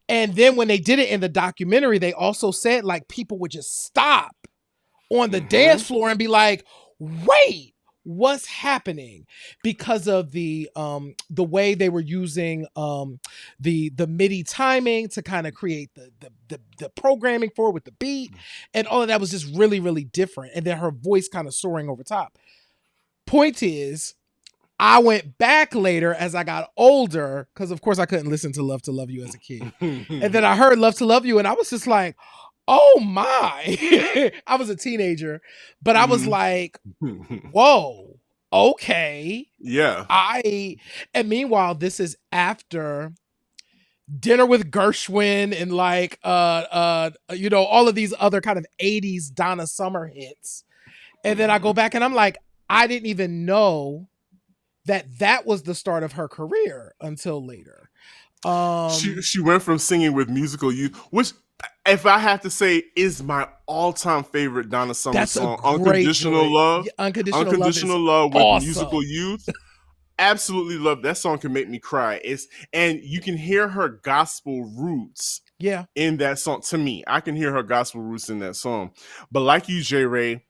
And then when they did it in the documentary, they also said like people would just stop on the dance floor and be like, wait, what's happening? Because of the way they were using the MIDI timing to kind of create the programming for it with the beat, and all of that was just really, really different. And then her voice kind of soaring over top. Point is, I went back later as I got older, because of course I couldn't listen to Love You as a kid. And then I heard Love to Love You and I was just like, oh my. I was a teenager, but I was like, whoa, okay. Yeah. And meanwhile, this is after Dinner with Gershwin and like all of these other kind of 80s Donna Summer hits. And then I go back and I'm like, I didn't even know that was the start of her career until later. She went from singing with Musical Youth, which, if I have to say, is my all-time favorite Donna Summer song, Unconditional Love. Yeah, Unconditional Love with awesome. Musical Youth. Absolutely love that song. Can make me cry. And you can hear her gospel roots in that song. To me, I can hear her gospel roots in that song. But like you, J. Ray,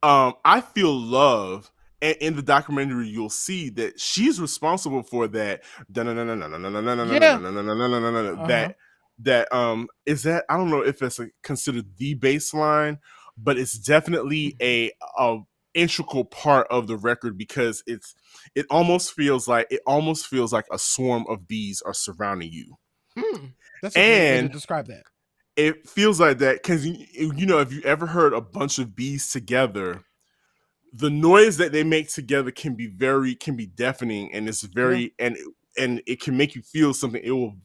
I Feel Love. And in the documentary, you'll see that she's responsible for that. That is that, I don't know if it's considered the bass line, but it's definitely a integral part of the record, because it almost feels like a swarm of bees are surrounding you. That's a great way to describe that. It feels like that because if you ever heard a bunch of bees together, the noise that they make together can be deafening, and it's very and it can make you feel something. It will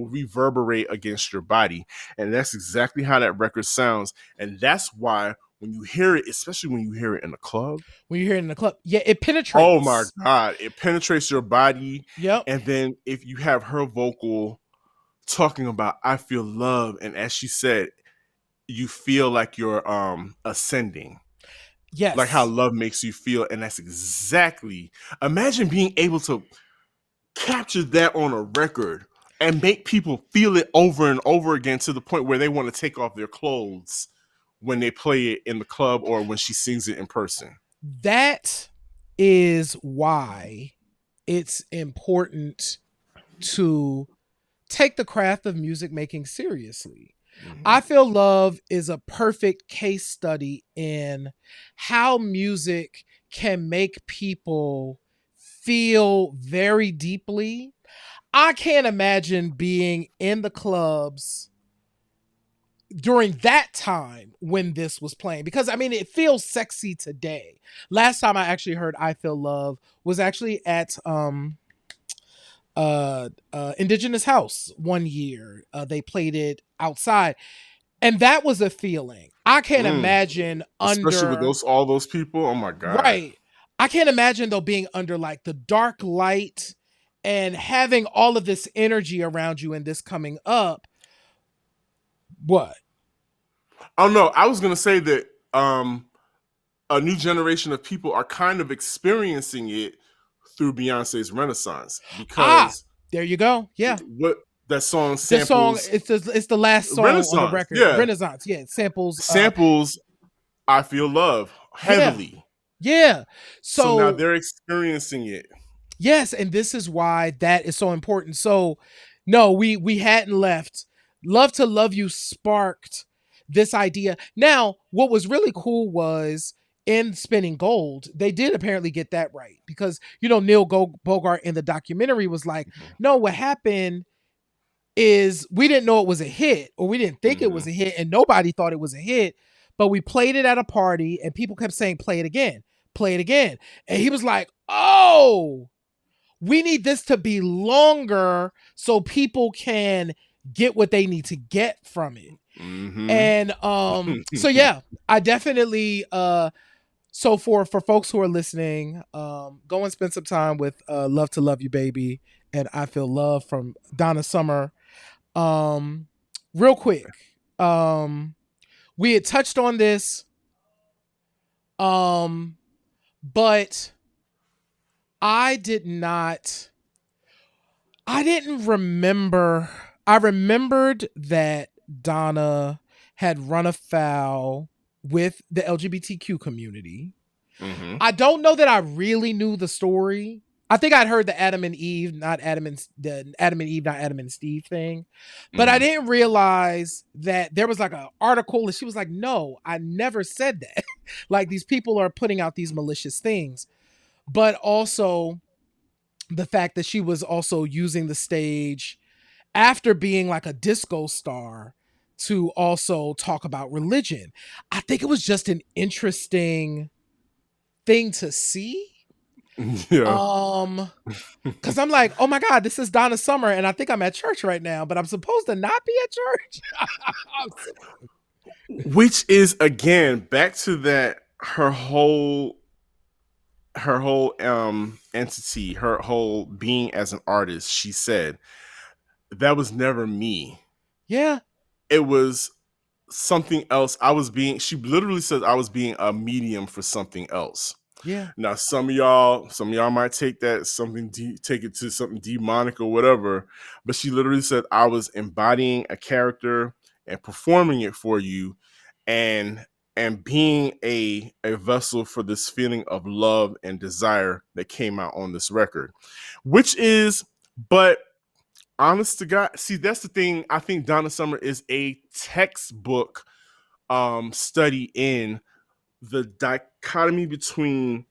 reverberate against your body, and that's exactly how that record sounds. And that's why when you hear it, especially when you hear it in a club, it penetrates. Oh my God, it penetrates your body. Yep. And then if you have her vocal talking about I Feel Love, and as she said, you feel like you're ascending. Yes. Like how love makes you feel. And that's exactly, imagine being able to capture that on a record and make people feel it over and over again to the point where they want to take off their clothes when they play it in the club or when she sings it in person. That is why it's important to take the craft of music making seriously. I Feel Love is a perfect case study in how music can make people feel very deeply. I can't imagine being in the clubs during that time when this was playing, because I mean, it feels sexy today. Last time I actually heard I Feel Love was actually at Indigenous House one year. They played it outside, and that was a feeling. I can't imagine especially with all those people. Oh my God. Right. I can't imagine though being under like the dark light and having all of this energy around you and this coming up. What? Oh no, I was gonna say that a new generation of people are kind of experiencing it through Beyonce's Renaissance Ah, because there you go. Yeah. what that song The song, samples it's the last song on the Renaissance, record. yeah, Renaissance. Yeah. It samples samples I Feel Love yeah. heavily. Yeah. So now So they're experiencing it. yes, and this is why that is so important. So no, we hadn't left. Love to Love You sparked this idea. Now, what was really cool was in Spinning Gold, they did apparently get that right because Neil Bogart in the documentary was like, no, what happened is we didn't know it was a hit, or we didn't think it Mm-hmm. was a hit, and nobody thought it was a hit, but we played it at a party and people kept saying, play it again, play it again. And he was like, oh, we need this to be longer so people can get what they need to get from it. Mm-hmm. And so yeah, I definitely so for folks who are listening, go and spend some time with Love to Love You Baby and I Feel Love from Donna Summer. Real quick, we had touched on this, but I did not. I didn't remember. I remembered that Donna had run afoul with the LGBTQ community. Mm-hmm. I don't know that I really knew the story. I think I'd heard the Adam and Eve, not Adam and not Adam and Steve thing, but I Mm-hmm. didn't realize that there was like an article and she was like, "No, I never said that." Like these people are putting out these malicious things, but also the fact that she was also using the stage after being like a disco star to also talk about religion. I think it was just an interesting thing to see. Yeah. Because I'm like, oh my God, this is Donna Summer, and I think I'm at church right now, but I'm supposed to not be at church. Which is again back to that her whole entity, her whole being as an artist. She said that was never me. Yeah, It was something else. She literally said I was being a medium for something else. yeah, Now some of y'all might take that take it to something demonic or whatever, but she literally said I was embodying a character and performing it for you, and being a vessel for this feeling of love and desire that came out on this record, which is, but honest to God, see that's the thing. I think Donna Summer is a textbook study in the dichotomy between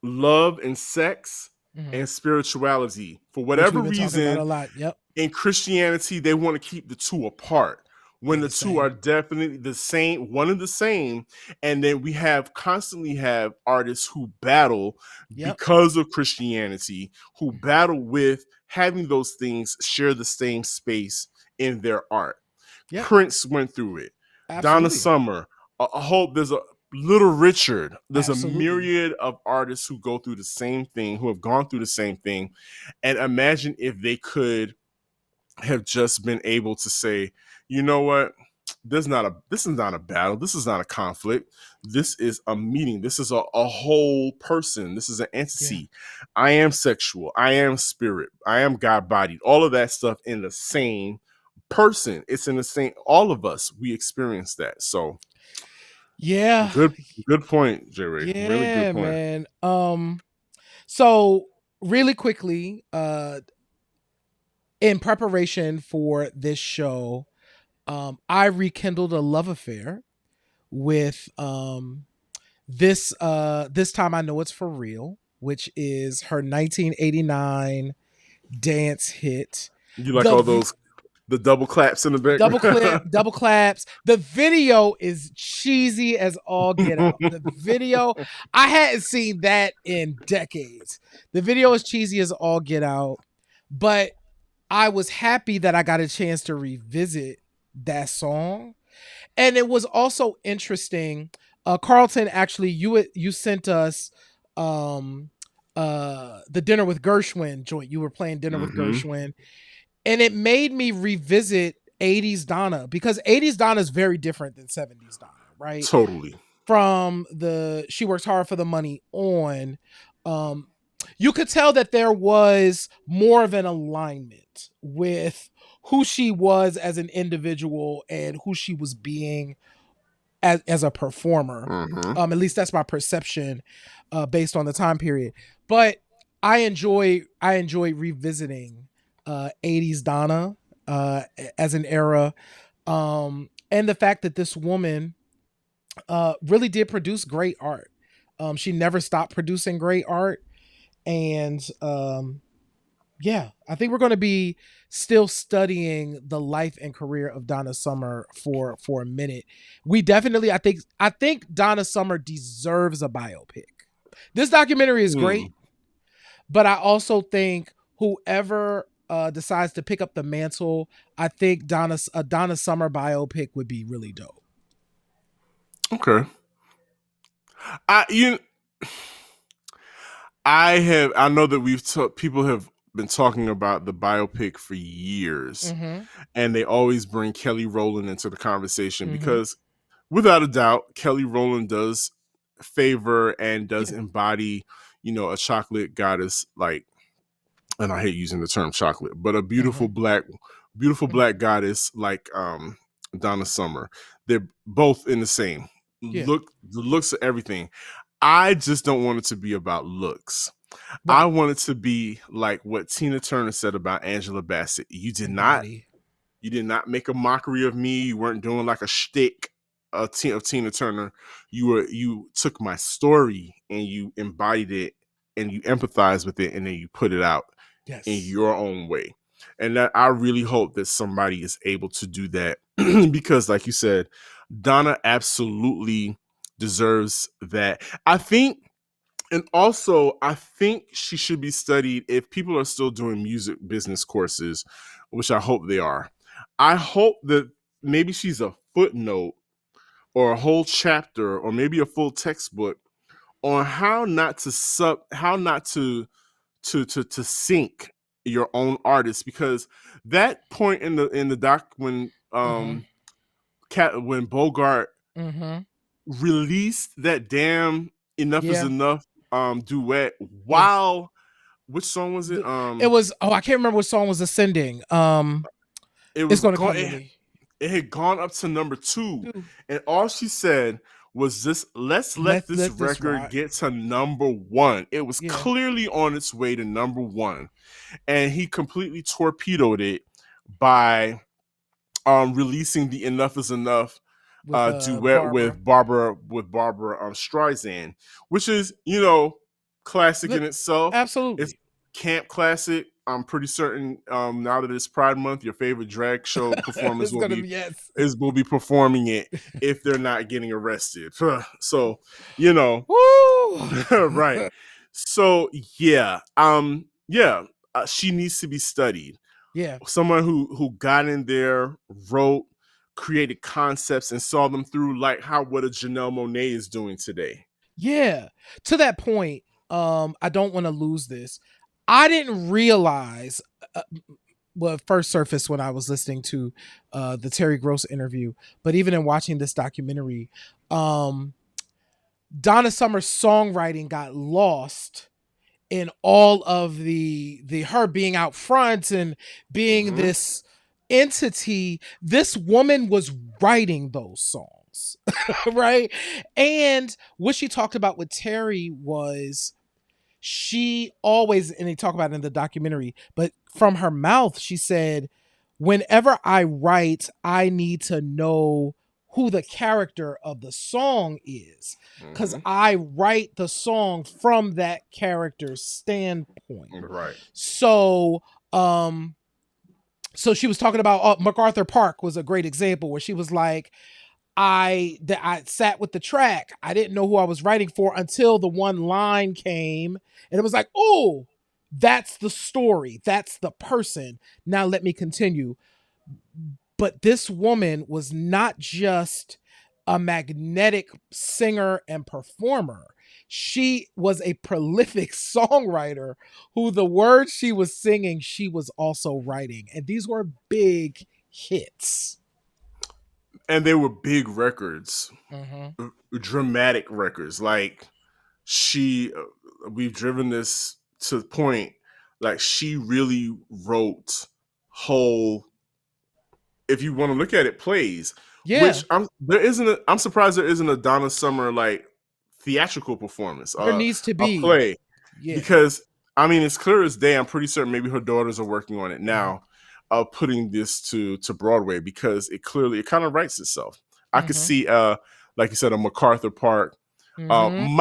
love and sex mhm. and spirituality. For Which whatever we've been talking about a reason, lot. Yep, in Christianity, they want to keep the two apart they're when the the two are same. definitely the same, one and the same. And then we constantly have artists who battle Yep, because of Christianity, who battle with having those things share the same space in their art. yep, Prince went through it. Donna absolutely, Summer, a whole there's a Little Richard. There's a absolutely. myriad of artists who go through the same thing, who have gone through the same thing. And imagine if they could have just been able to say, you know what? This is not a battle. This is not a conflict. This is a meeting. This is a whole person. This is an Yeah. entity. I am sexual. I am spirit. I am God bodied. All of that stuff in the same person. It's in the same, all of us, we experience that. So Yeah. good, good point, Jerry. Really good Yeah, point. man. So really quickly, in preparation for this show, I rekindled a love affair with this time I know it's for real, which is her 1989 dance hit. You like The all those the double claps in the background. double claps. The video is cheesy as all get out. The video, I hadn't seen that in decades. The video is cheesy as all get out, but I was happy that I got a chance to revisit that song. And it was also interesting. Carlton, actually, you sent us um the Dinner with Gershwin joint. You were playing Dinner with Mm-hmm. Gershwin, and it made me revisit 80s Donna, because 80s Donna is very different than 70s Donna, right? Totally. From the She Works Hard for the Money on, um, you could tell that there was more of an alignment with who she was as an individual and who she was being as a performer. Mm-hmm. At least that's my perception, based on the time period. But I enjoy revisiting 80s Donna, as an era, and the fact that this woman really did produce great art. She never stopped producing great art, and yeah, I think we're going to be still studying the life and career of Donna Summer for a minute. We definitely, I think Donna Summer deserves a biopic. This documentary is great, Mm. but I also think whoever decides to pick up the mantle, I think a Donna Summer biopic would be really dope. Okay. I you I know that people have been talking about the biopic for years, Mm-hmm. and they always bring Kelly Rowland into the conversation Mm-hmm. because, without a doubt, Kelly Rowland does favor and does Yeah. embody, a chocolate goddess, like, and I hate using the term chocolate, but a Mm-hmm. beautiful black goddess like Donna Summer. They're both in the same Yeah. look, the looks of everything. I just don't want it to be about looks. I Right. want it to be like what Tina Turner said about Angela Bassett. Body. You did not make a mockery of me. You weren't doing like a shtick of Tina Turner. You took my story and you embodied it and you empathized with it and then you put it out in Yes. your own way. And that I really hope that somebody is able to do that because, like you said, Donna absolutely deserves that. I think, and also I think she should be studied if people are still doing music business courses, which I hope they are. I hope that maybe she's a footnote or a whole chapter or maybe a full textbook on how not to sync your own artist, because that point in the doc when Mm-hmm. when Bogart Mm-hmm. released that damn Enough Is Yeah. Enough duet, Yeah. while which song was it? It was, I can't remember what song was ascending. It It's was gonna gone. come to me. It had gone up to number 2, Dude, and all she said was, "This let's let this let this record ride. get to number 1." It was Yeah. clearly on its way to number 1, and he completely torpedoed it by releasing the Enough Is Enough With duet Barbara. with Barbara Streisand, which is classic in itself. It's Absolutely. camp classic. I'm pretty certain now that it's Pride Month, your favorite drag show performers It's gonna be, yes. will be performing it if they're not getting arrested. So you know, Woo! right. So yeah, she needs to be studied. Yeah. Someone who got in there, wrote, created concepts, and saw them through, like how what a Janelle Monáe is doing today. Yeah. To that point, I don't want to lose this. I didn't realize, uh, well, it first surfaced when I was listening to the Terry Gross interview, but even in watching this documentary, um, Donna Summer's songwriting got lost in all of the her being out front and being Mm-hmm. this entity. This woman was writing those songs. Right. And what she talked about with Terry was, she always, and they talk about it in the documentary, but from her mouth, she said, whenever I write, I need to know who the character of the song is, because Mm-hmm. I write the song from that character's standpoint. Right. So, so she was talking about, MacArthur Park was a great example where she was like, I sat with the track. I didn't know who I was writing for until the one line came, and it was like, oh, that's the story. That's the person. Now let me continue. But this woman was not just a magnetic singer and performer. She was a prolific songwriter who the words she was singing, she was also writing. And these were big hits. And they were big records, Mm-hmm. dramatic records. Like she, we've driven this to the point. Like she really wrote whole. If you want to look at it, plays. Yeah, Which I'm surprised there isn't a Donna Summer like theatrical performance, there needs to a be. play, Yeah. because I mean it's clear as day. I'm pretty certain maybe her daughters are working on it Mm-hmm. now, putting this to Broadway, because it kind of writes itself. I could Mm-hmm. see like you said, a MacArthur Park. Mm-hmm.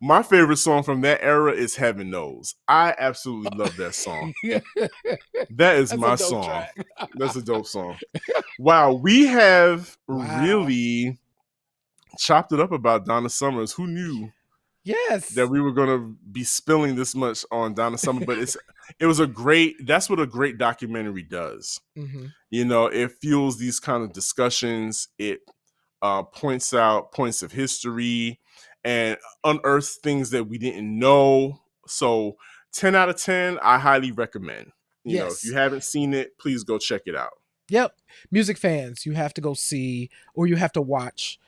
My favorite song from that era is Heaven Knows. I absolutely love that song. That is That's a my dope song. track. That's a dope song. Wow, we have Wow. really chopped it up about Donna Summers. Who knew that Yes. we were going to be spilling this much on Donna Summer? But it was a great. That's what a great documentary does. Mm-hmm. You know, it fuels these kind of discussions. It points out points of history and unearths things that we didn't know. So 10 out of 10, I highly recommend. You know, if you Yes. haven't seen it, please go check it out. Yep. Music fans, you have to go see or you have to watch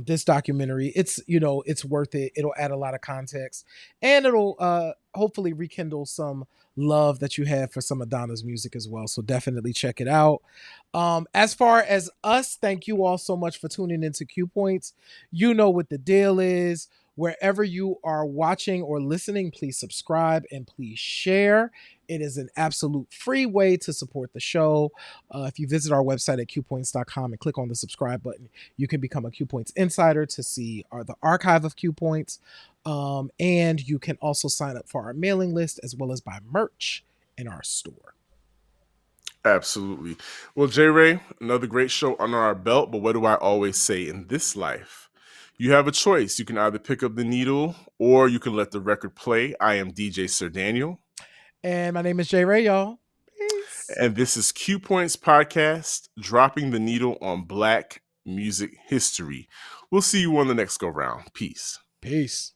this documentary. It's, it's worth it. It'll add a lot of context and it'll hopefully rekindle some love that you have for some of Donna's music as well. So definitely check it out. As far as us, thank you all so much for tuning into Q Points. You know what the deal is. Wherever you are watching or listening, please subscribe and please share. It is an absolute free way to support the show. If you visit our website at qpoints.com and click on the subscribe button, you can become a Q Points insider to see the archive of Q Points. And you can also sign up for our mailing list as well as buy merch in our store. Absolutely. Well, J Ray, another great show under our belt. But what do I always say in this life? You have a choice. You can either pick up the needle or you can let the record play. I am DJ Sir Daniel. And my name is J Ray, y'all. Peace. And this is Q Points Podcast, dropping the needle on Black music history. We'll see you on the next go round. Peace. Peace.